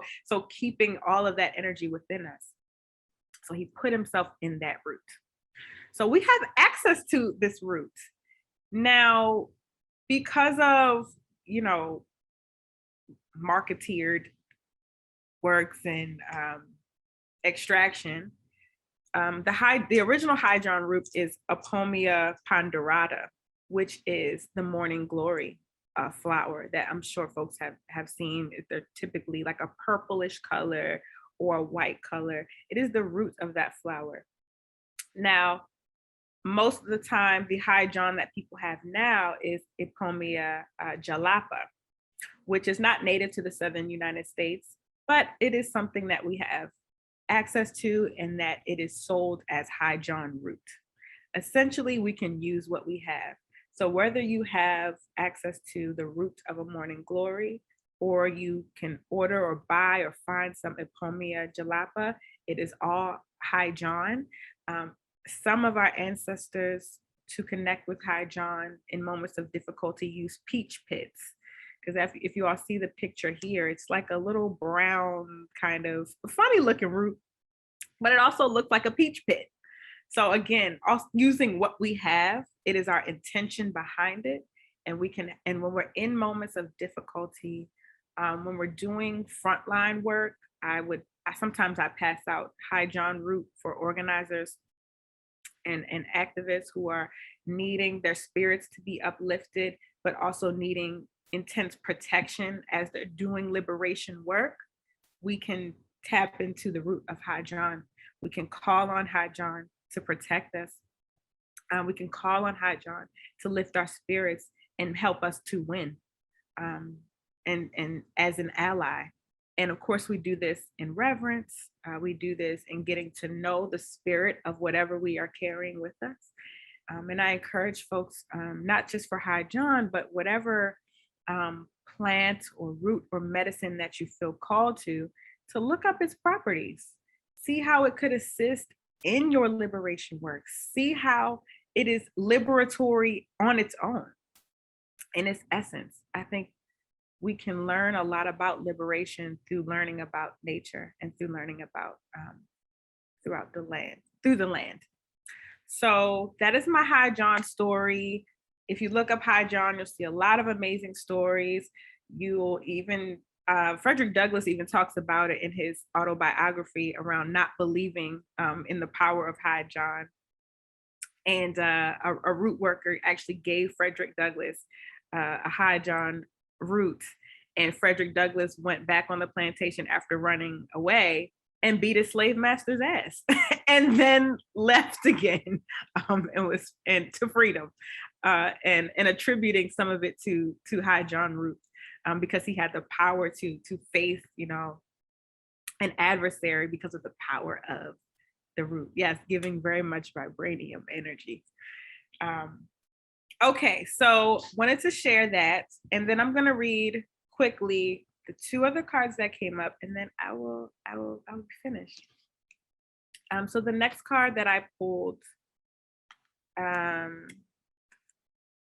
keeping all of that energy within us. So he put himself in that root. So we have access to this root. Now, because of, marketeered works and extraction, the original High John root is Apomia ponderata, which is the morning glory flower that I'm sure folks have seen. They're typically like a purplish color or a white color. It is the root of that flower. Now, most of the time, the High John that people have now is Apomia jalapa, which is not native to the southern United States, but it is something that we have access to, and that it is sold as High John root. Essentially, we can use what we have. So whether you have access to the root of a morning glory, or you can order or buy or find some Apomia jalapa, it is all High John. Some of our ancestors, to connect with High John in moments of difficulty, use peach pits. Because if you all see the picture here, it's like a little brown kind of funny looking root, but it also looks like a peach pit. So again, using what we have, it is our intention behind it. And when we're in moments of difficulty, when we're doing frontline work, sometimes I pass out High John root for organizers and activists who are needing their spirits to be uplifted, but also needing intense protection as they're doing liberation work. We can tap into the root of High John. We can call on High John to protect us. We can call on High John to lift our spirits and help us to win, and as an ally. And of course, we do this in reverence. We do this in getting to know the spirit of whatever we are carrying with us. And I encourage folks, not just for High John, but whatever plant or root or medicine that you feel called to look up its properties. See how it could assist in your liberation work. See how it is liberatory on its own, in its essence. I think we can learn a lot about liberation through learning about nature and through learning about through the land. So that is my High John story. If you look up High John, you'll see a lot of amazing stories. You'll even, Frederick Douglass even talks about it in his autobiography around not believing in the power of High John. And a root worker actually gave Frederick Douglass a High John root. And Frederick Douglass went back on the plantation after running away and beat his slave master's ass and then left again and to freedom and attributing some of it to High John root because he had the power to face, an adversary because of the power of the root. Yes, giving very much vibranium energy. Okay, so wanted to share that, and then I'm gonna read quickly the 2 other cards that came up, and then I will be finished. So the next card that I pulled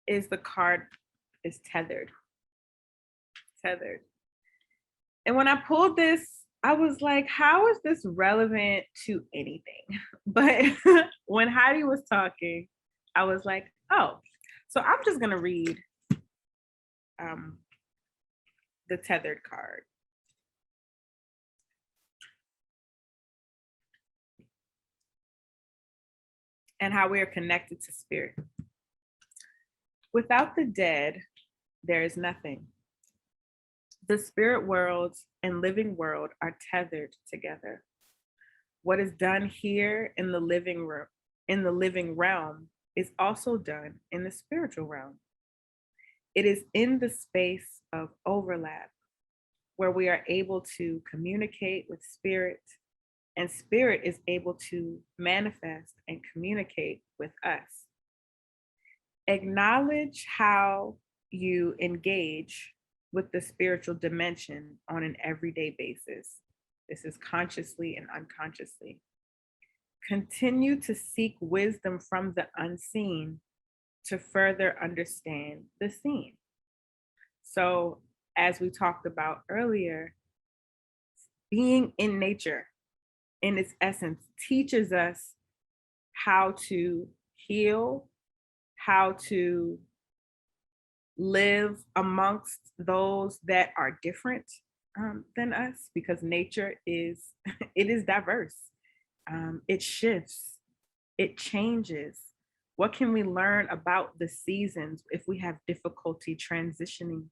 is the card is tethered. Tethered. And when I pulled this, I was like, how is this relevant to anything? But when Heidi was talking, I was like, oh, so I'm just gonna read the tethered card. And how we are connected to spirit. Without the dead, there is nothing. The spirit world and living world are tethered together. What is done here in the living realm is also done in the spiritual realm. It is in the space of overlap where we are able to communicate with spirit, and spirit is able to manifest and communicate with us. Acknowledge how you engage with the spiritual dimension on an everyday basis. This is consciously and unconsciously. Continue to seek wisdom from the unseen to further understand the seen. So, as we talked about earlier, being in nature in its essence teaches us how to heal, how to live amongst those that are different than us, because nature is diverse. It shifts, it changes. What can we learn about the seasons if we have difficulty transitioning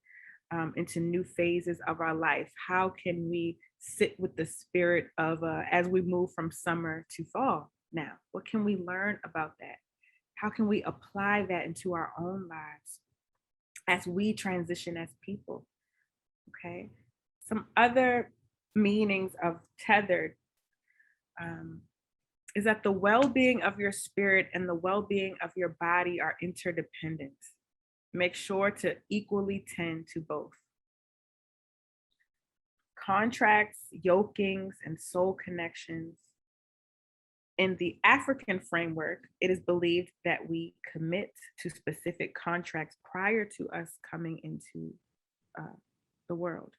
into new phases of our life? How can we sit with the spirit of as we move from summer to fall now? What can we learn about that? How can we apply that into our own lives as we transition as people? Okay. Some other meanings of tethered is that the well-being of your spirit and the well-being of your body are interdependent. Make sure to equally tend to both. Contracts, yokings, and soul connections. In the African framework, it is believed that we commit to specific contracts prior to us coming into the world.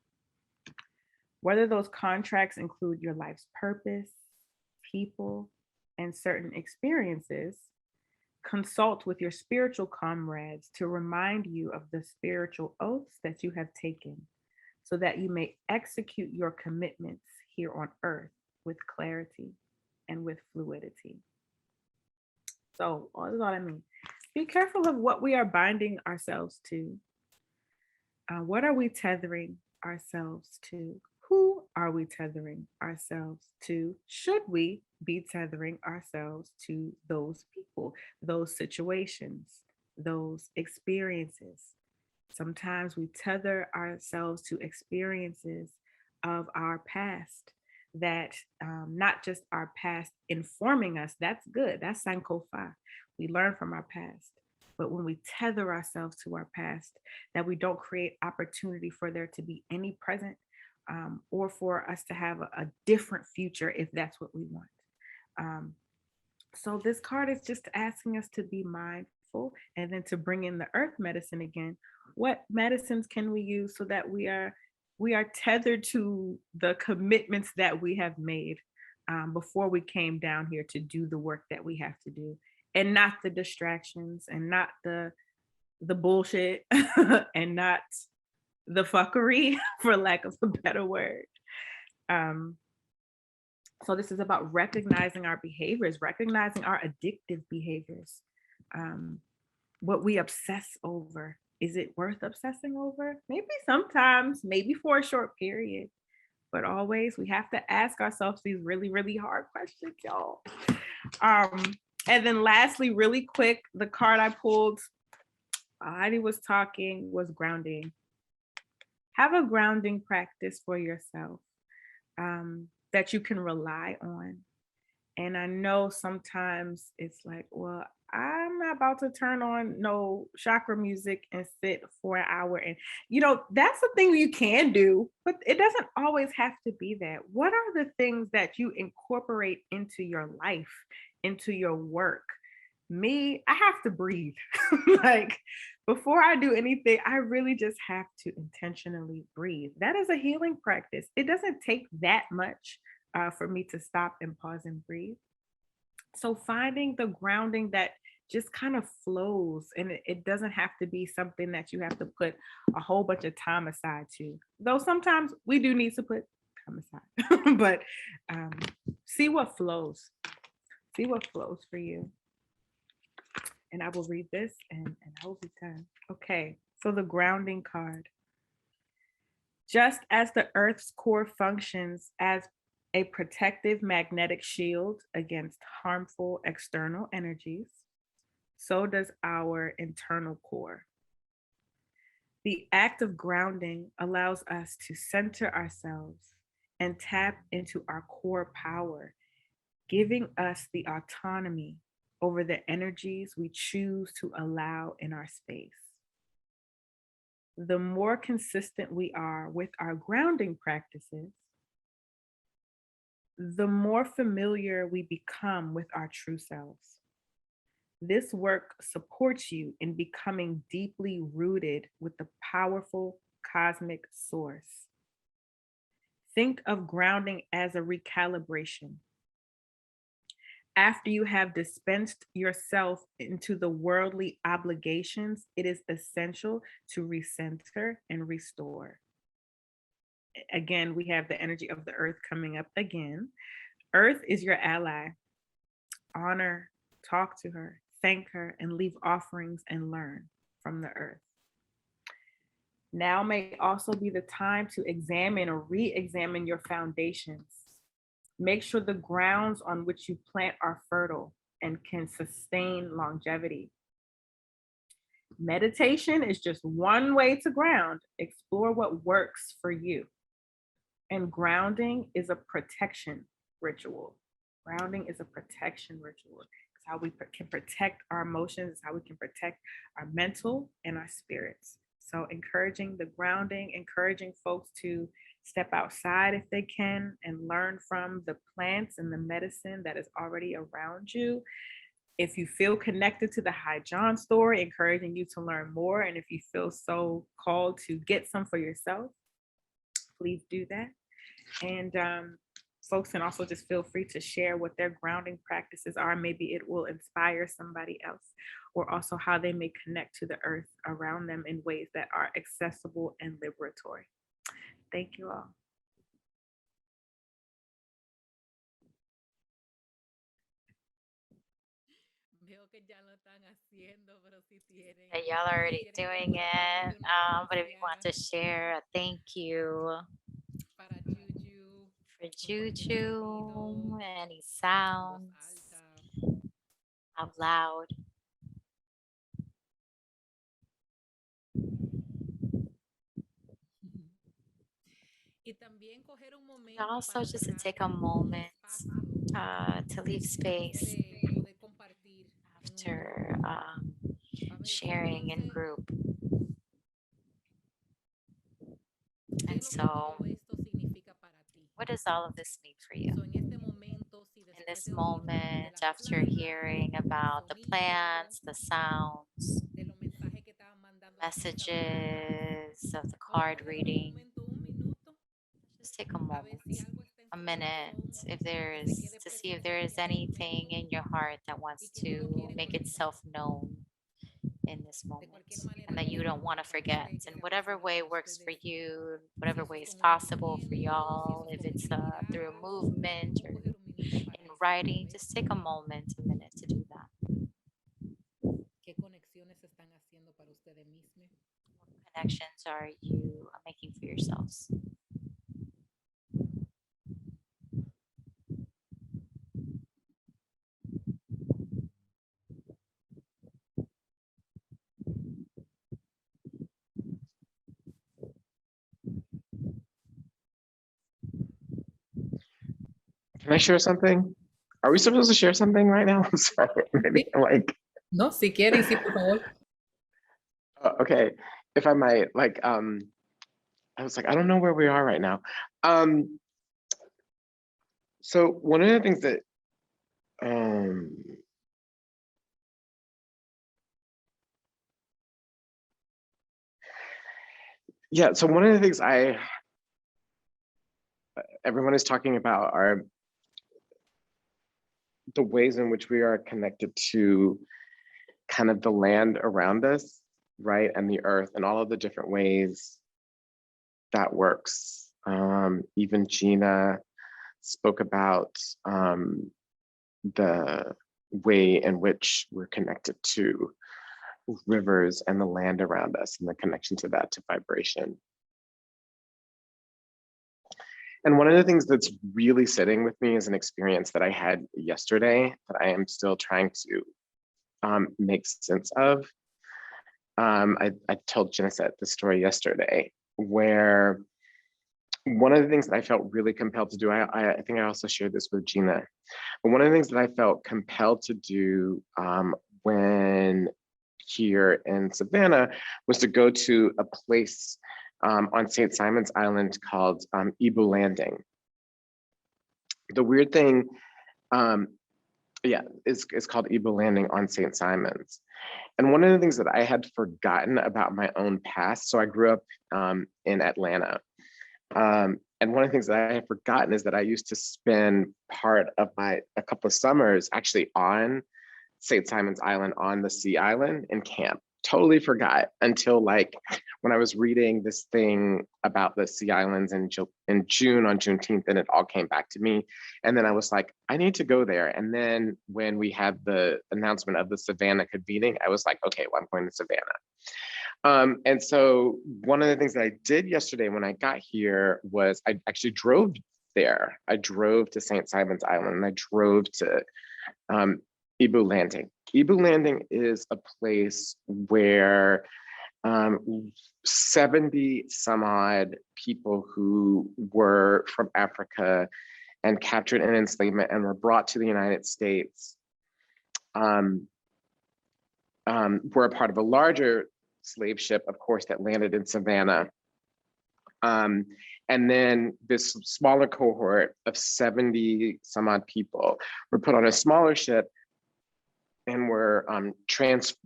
Whether those contracts include your life's purpose, people, and certain experiences, consult with your spiritual comrades to remind you of the spiritual oaths that you have taken so that you may execute your commitments here on earth with clarity and with fluidity. So all is what I mean. Be careful of what we are binding ourselves to. What are we tethering ourselves to? Who are we tethering ourselves to? Should we be tethering ourselves to those people, those situations, those experiences? Sometimes we tether ourselves to experiences of our past that not just our past informing us, that's good, that's Sankofa. We learn from our past. But when we tether ourselves to our past, that we don't create opportunity for there to be any present or for us to have a different future if that's what we want. So this card is just asking us to be mindful and then to bring in the earth medicine again. What medicines can we use so that we are tethered to the commitments that we have made before we came down here to do the work that we have to do, and not the distractions and not the the bullshit and not the fuckery, for lack of a better word. So this is about recognizing our behaviors, recognizing our addictive behaviors, what we obsess over. Is it worth obsessing over? Maybe sometimes, maybe for a short period, but always we have to ask ourselves these really, really hard questions, y'all. And then lastly, really quick, the card I pulled, Heidi was talking, was grounding. Have a grounding practice for yourself that you can rely on. And I know sometimes it's like, well, I'm not about to turn on no chakra music and sit for an hour. And, that's the thing you can do, but it doesn't always have to be that. What are the things that you incorporate into your life, into your work? Me, I have to breathe. Like, before I do anything, I really just have to intentionally breathe. That is a healing practice. It doesn't take that much for me to stop and pause and breathe. So finding the grounding that just kind of flows, and it doesn't have to be something that you have to put a whole bunch of time aside to, though sometimes we do need to put time aside. But see what flows for you. And I will read this and I will be done. Okay, so the grounding card. Just as the Earth's core functions as a protective magnetic shield against harmful external energies, so does our internal core. The act of grounding allows us to center ourselves and tap into our core power, giving us the autonomy over the energies we choose to allow in our space. The more consistent we are with our grounding practices, the more familiar we become with our true selves. This work supports you in becoming deeply rooted with the powerful cosmic source. Think of grounding as a recalibration. After you have dispensed yourself into the worldly obligations, it is essential to recenter and restore. Again, we have the energy of the earth coming up again. Earth is your ally. Honor, talk to her, thank her, and leave offerings and learn from the earth. Now may also be the time to examine or re-examine your foundations. Make sure the grounds on which you plant are fertile and can sustain longevity. Meditation is just one way to ground. Explore what works for you. And grounding is a protection ritual. Grounding is a protection ritual. It's how we can protect our emotions. It's how we can protect our mental and our spirits. So encouraging the grounding, encouraging folks to step outside if they can and learn from the plants and the medicine that is already around you. If you feel connected to the High John story, encouraging you to learn more. And if you feel so called to get some for yourself, please do that. And folks can also just feel free to share what their grounding practices are. Maybe it will inspire somebody else, or also how they may connect to the earth around them in ways that are accessible and liberatory. Thank you all. Yeah, y'all are already doing it. But if you want to share, a thank you for Juju, any sounds out loud. Also, just to take a moment to leave space after sharing in group. And so, what does all of this mean for you? In this moment, after hearing about the plants, the sounds, messages of the card reading, just take a minute, if there is, to see if there is anything in your heart that wants to make itself known in this moment and that you don't want to forget in whatever way works for you, whatever way is possible for y'all, if it's through a movement or in writing, just take a moment, a minute to do that. What connections are you making for yourselves? Can I share something? Are we supposed to share something right now? I'm sorry. Maybe like. No, si quieren, sí, por favor. Okay, if I might, like, I was like, I don't know where we are right now. So one of the things that, yeah, so one of the things everyone is talking about are the ways in which we are connected to kind of the land around us, right? And the earth and all of the different ways that works. Even Gina spoke about the way in which we're connected to rivers and the land around us and the connection to that, to vibration. And one of the things that's really sitting with me is an experience that I had yesterday that I am still trying to make sense of. I told Geneset the story yesterday, where one of the things that I felt really compelled to do, I think I also shared this with Gina, but one of the things that I felt compelled to do when here in Savannah was to go to a place on St. Simon's Island called Ibu Landing. The weird thing, it's called Ibu Landing on St. Simon's. And one of the things that I had forgotten about my own past, so I grew up in Atlanta. And one of the things that I had forgotten is that I used to spend part of a couple of summers actually on St. Simon's Island on the Sea Island in camp. Totally forgot until like when I was reading this thing about the Sea Islands in June on Juneteenth, and it all came back to me. And then I was like, I need to go there. And then when we had the announcement of the Savannah convening, I was like, okay, well, I'm going to Savannah. And so one of the things that I did yesterday when I got here was I actually drove there. I drove to St. Simon's Island and I drove to Ibu Landing. Ibu Landing is a place where 70 some odd people who were from Africa and captured in enslavement and were brought to the United States were a part of a larger slave ship, of course, that landed in Savannah. And then this smaller cohort of 70 some odd people were put on a smaller ship and were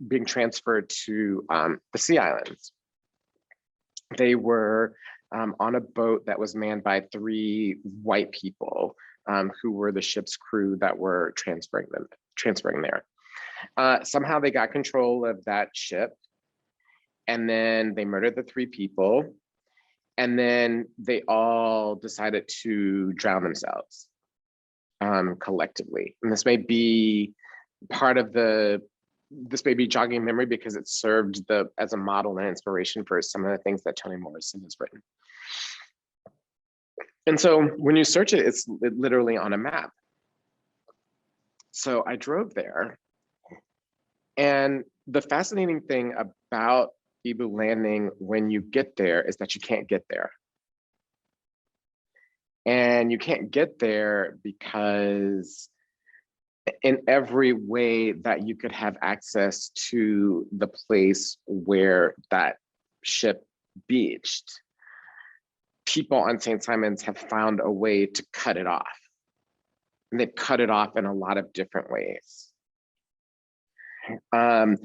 being transferred to the Sea Islands. They were on a boat that was manned by 3 white people who were the ship's crew that were transferring there. Somehow they got control of that ship, and then they murdered the 3 people, and then they all decided to drown themselves collectively. And this may be this may be jogging memory because it served as a model and inspiration for some of the things that Toni Morrison has written. And so when you search it, it's literally on a map. So I drove there, and the fascinating thing about Ibu Landing when you get there is that you can't get there. And you can't get there because in every way that you could have access to the place where that ship beached, people on St. Simon's have found a way to cut it off. And they've cut it off in a lot of different ways. On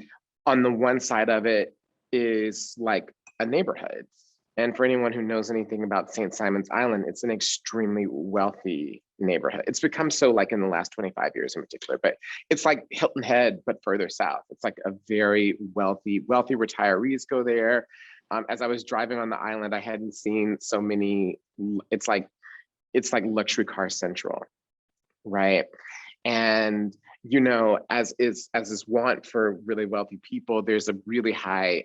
the one side of it is like a neighborhood, And for anyone who knows anything about St. Simon's Island, it's an extremely wealthy neighborhood. It's become so like in the last 25 years in particular, but it's like Hilton Head, but further south. It's like a very wealthy retirees go there. As I was driving on the island, I hadn't seen so many, it's like luxury car central, right? And you know, as is wont for really wealthy people, there's a really high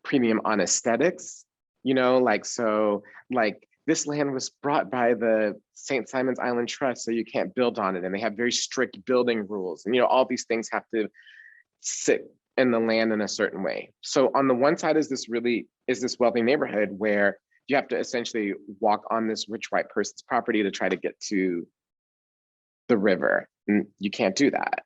premium on aesthetics, you know, like, so like this land was brought by the St. Simon's Island Trust, so you can't build on it. And they have very strict building rules. And, you know, all these things have to sit in the land in a certain way. So on the one side is this wealthy neighborhood where you have to essentially walk on this rich white person's property to try to get to the river. And you can't do that.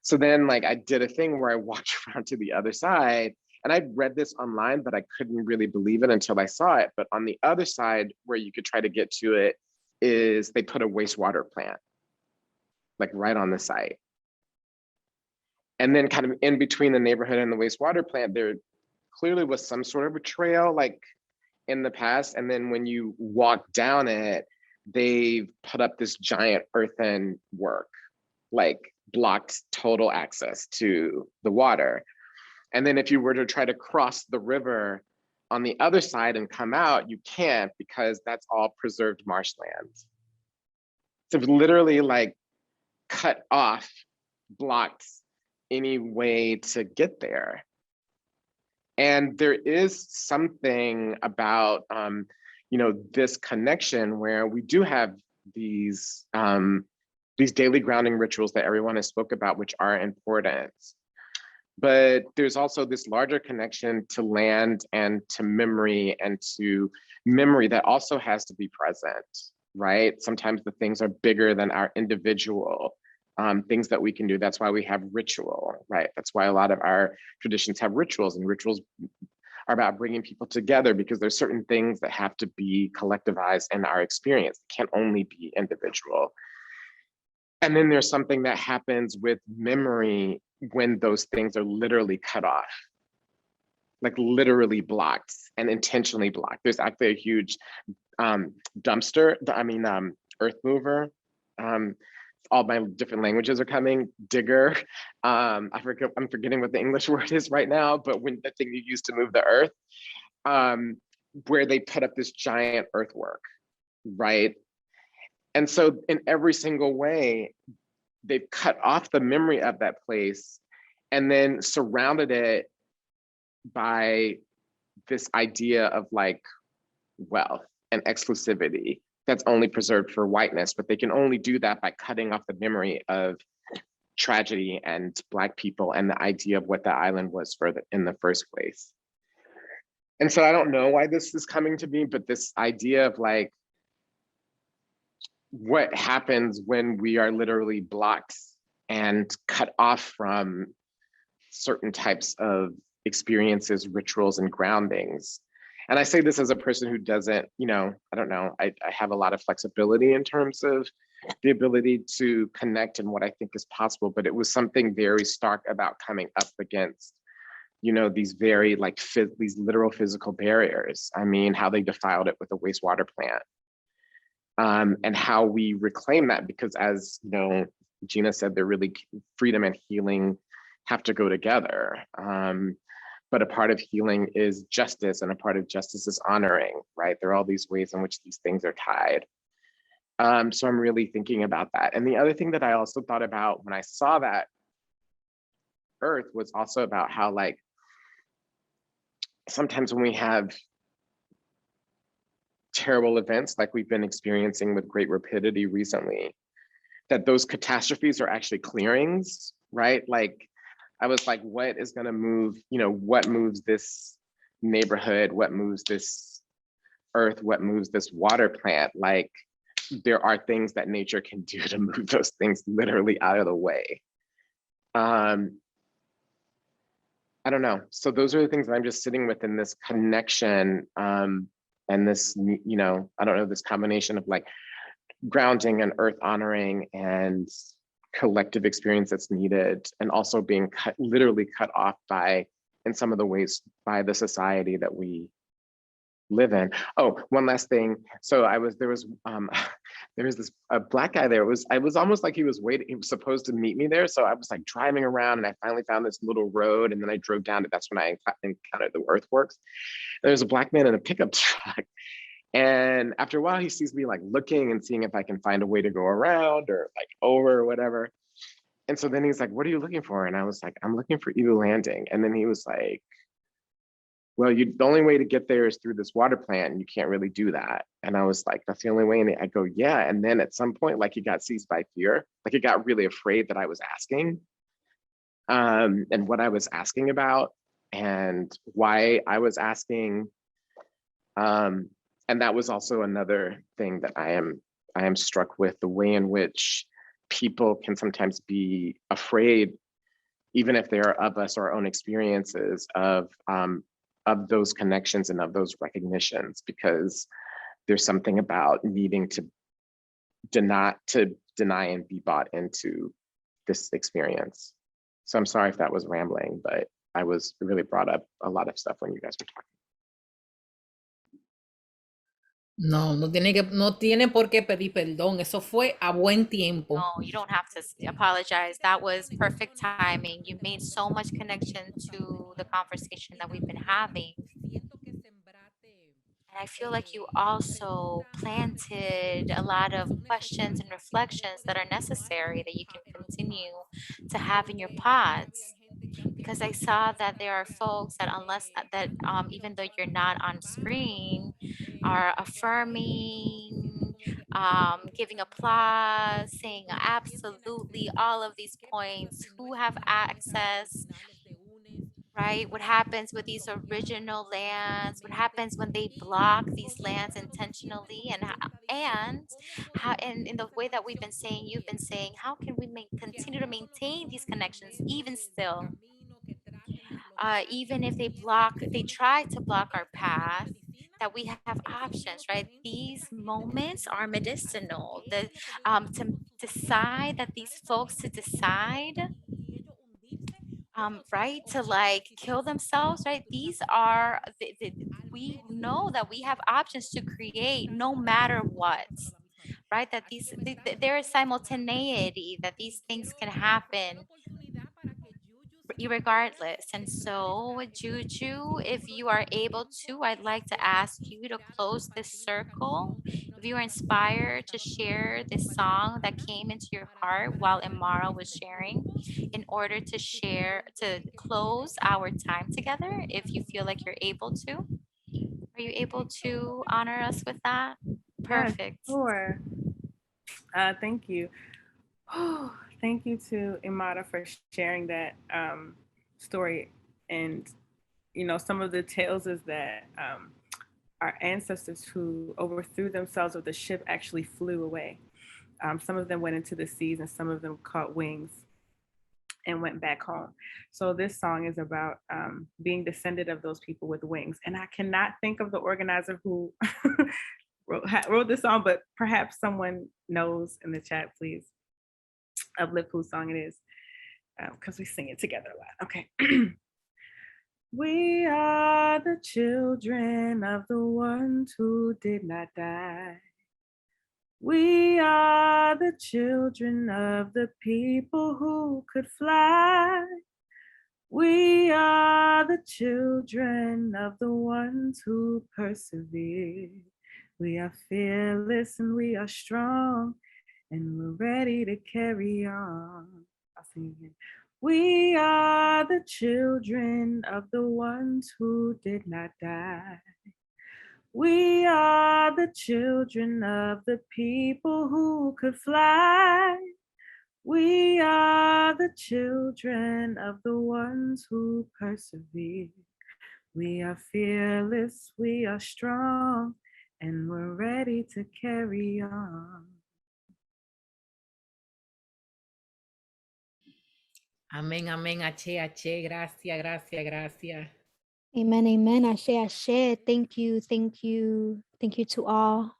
So then like I did a thing where I walked around to the other side, and I'd read this online, but I couldn't really believe it until I saw it. But on the other side where you could try to get to it is they put a wastewater plant, like right on the site. And then kind of in between the neighborhood and the wastewater plant, there clearly was some sort of a trail like in the past. And then when you walk down it, they've put up this giant earthen work, like blocked total access to the water. And then if you were to try to cross the river on the other side and come out, you can't, because that's all preserved marshland. So literally like cut off, blocked any way to get there. And there is something about, you know, this connection where we do have these daily grounding rituals that everyone has spoke about, which are important. But there's also this larger connection to land and to memory that also has to be present, right? Sometimes the things are bigger than our individual things that we can do. That's why we have ritual, right? That's why a lot of our traditions have rituals, and rituals are about bringing people together, because there's certain things that have to be collectivized in our experience. It can't only be individual. And then there's something that happens with memory when those things are literally cut off, like literally blocked and intentionally blocked. There's actually a huge earth mover. All my different languages are coming, digger. I'm forgetting what the English word is right now, but when the thing you use to move the earth, where they put up this giant earthwork, right? And so in every single way, they've cut off the memory of that place and then surrounded it by this idea of like wealth and exclusivity that's only preserved for whiteness, but they can only do that by cutting off the memory of tragedy and Black people and the idea of what the island was in the first place. And so I don't know why this is coming to me, but this idea of like, what happens when we are literally blocked and cut off from certain types of experiences, rituals, and groundings. And I say this as a person who doesn't, you know, I don't know, I have a lot of flexibility in terms of the ability to connect and what I think is possible, but it was something very stark about coming up against, you know, these very like these literal physical barriers. I mean, how they defiled it with a wastewater plant. And how we reclaim that, because as you know, Gina said, they're really freedom and healing have to go together. But a part of healing is justice, and a part of justice is honoring, right? There are all these ways in which these things are tied. So I'm really thinking about that. And the other thing that I also thought about when I saw that earth was also about how like, sometimes when we have terrible events like we've been experiencing with great rapidity recently, that those catastrophes are actually clearings, right? Like I was like, what is going to move, you know, what moves this neighborhood, what moves this earth, what moves this water plant? Like there are things that nature can do to move those things literally out of the way. I don't know. So those are the things that I'm just sitting with in this connection, and this, you know, I don't know, this combination of like grounding and earth honoring and collective experience that's needed, and also being literally cut off by, in some of the ways, by the society that we live in. Oh, one last thing. So there was this a black guy there. I was almost like he was waiting. He was supposed to meet me there. So I was like driving around, and I finally found this little road, and then I drove down it. That's when I encountered the earthworks. And there's a black man in a pickup truck. And after a while, he sees me like looking and seeing if I can find a way to go around or like over or whatever. And so then he's like, "What are you looking for?" And I was like, "I'm looking for Eagle Landing." And then he was like, "Well, the only way to get there is through this water plant, and you can't really do that." And I was like, "That's the only way." And I go, "Yeah." And then at some point, like, he got seized by fear. Like, he got really afraid that I was asking, and what I was asking about, and why I was asking. And that was also another thing that I am struck with, the way in which people can sometimes be afraid, even if they're of us or our own experiences of those connections and of those recognitions, because there's something about needing to deny and be bought into this experience. So I'm sorry if that was rambling, but I was really brought up a lot of stuff when you guys were talking. No tiene por qué pedir perdón. Eso fue a buen tiempo. No, you don't have to apologize. That was perfect timing. You made so much connection to the conversation that we've been having. And I feel like you also planted a lot of questions and reflections that are necessary that you can continue to have in your pods. Because I saw that there are folks that even though you're not on screen, are affirming, giving applause, saying absolutely all of these points, who have access, right? What happens with these original lands? What happens when they block these lands intentionally? And how, and in the way that we've been saying, you've been saying, how can we continue to maintain these connections even still? Even if they try to block our path, that we have options, right? These moments are medicinal. To decide that these folks to decide, right, to like kill themselves, right? These are we know that we have options to create no matter what, right? That there is simultaneity, that these things can happen regardless. And so, Juju, if you are able to, I'd like to ask you to close this circle. If you are inspired to share this song that came into your heart while Imara was sharing, in order to close our time together, if you feel like you're able to. Are you able to honor us with that? Perfect. Yes, sure. Thank you. Thank you to Imada for sharing that story. And, some of the tales is that our ancestors who overthrew themselves with the ship actually flew away. Some of them went into the seas and some of them caught wings and went back home. So this song is about being descendant of those people with wings. And I cannot think of the organizer who wrote this song, but perhaps someone knows in the chat, please uplift whose song it is, because we sing it together a lot. Okay. We are the children of the ones who did not die. We are the children of the people who could fly. We are the children of the ones who persevered. We are fearless and we are strong, and we're ready to carry on. I'll sing again. We are the children of the ones who did not die. We are the children of the people who could fly. We are the children of the ones who persevere. We are fearless, we are strong, and we're ready to carry on. Amén, amén, H, H, gracias, gracias, gracias. Amen, amen. Ashe, ashe. Thank you, thank you, thank you to all.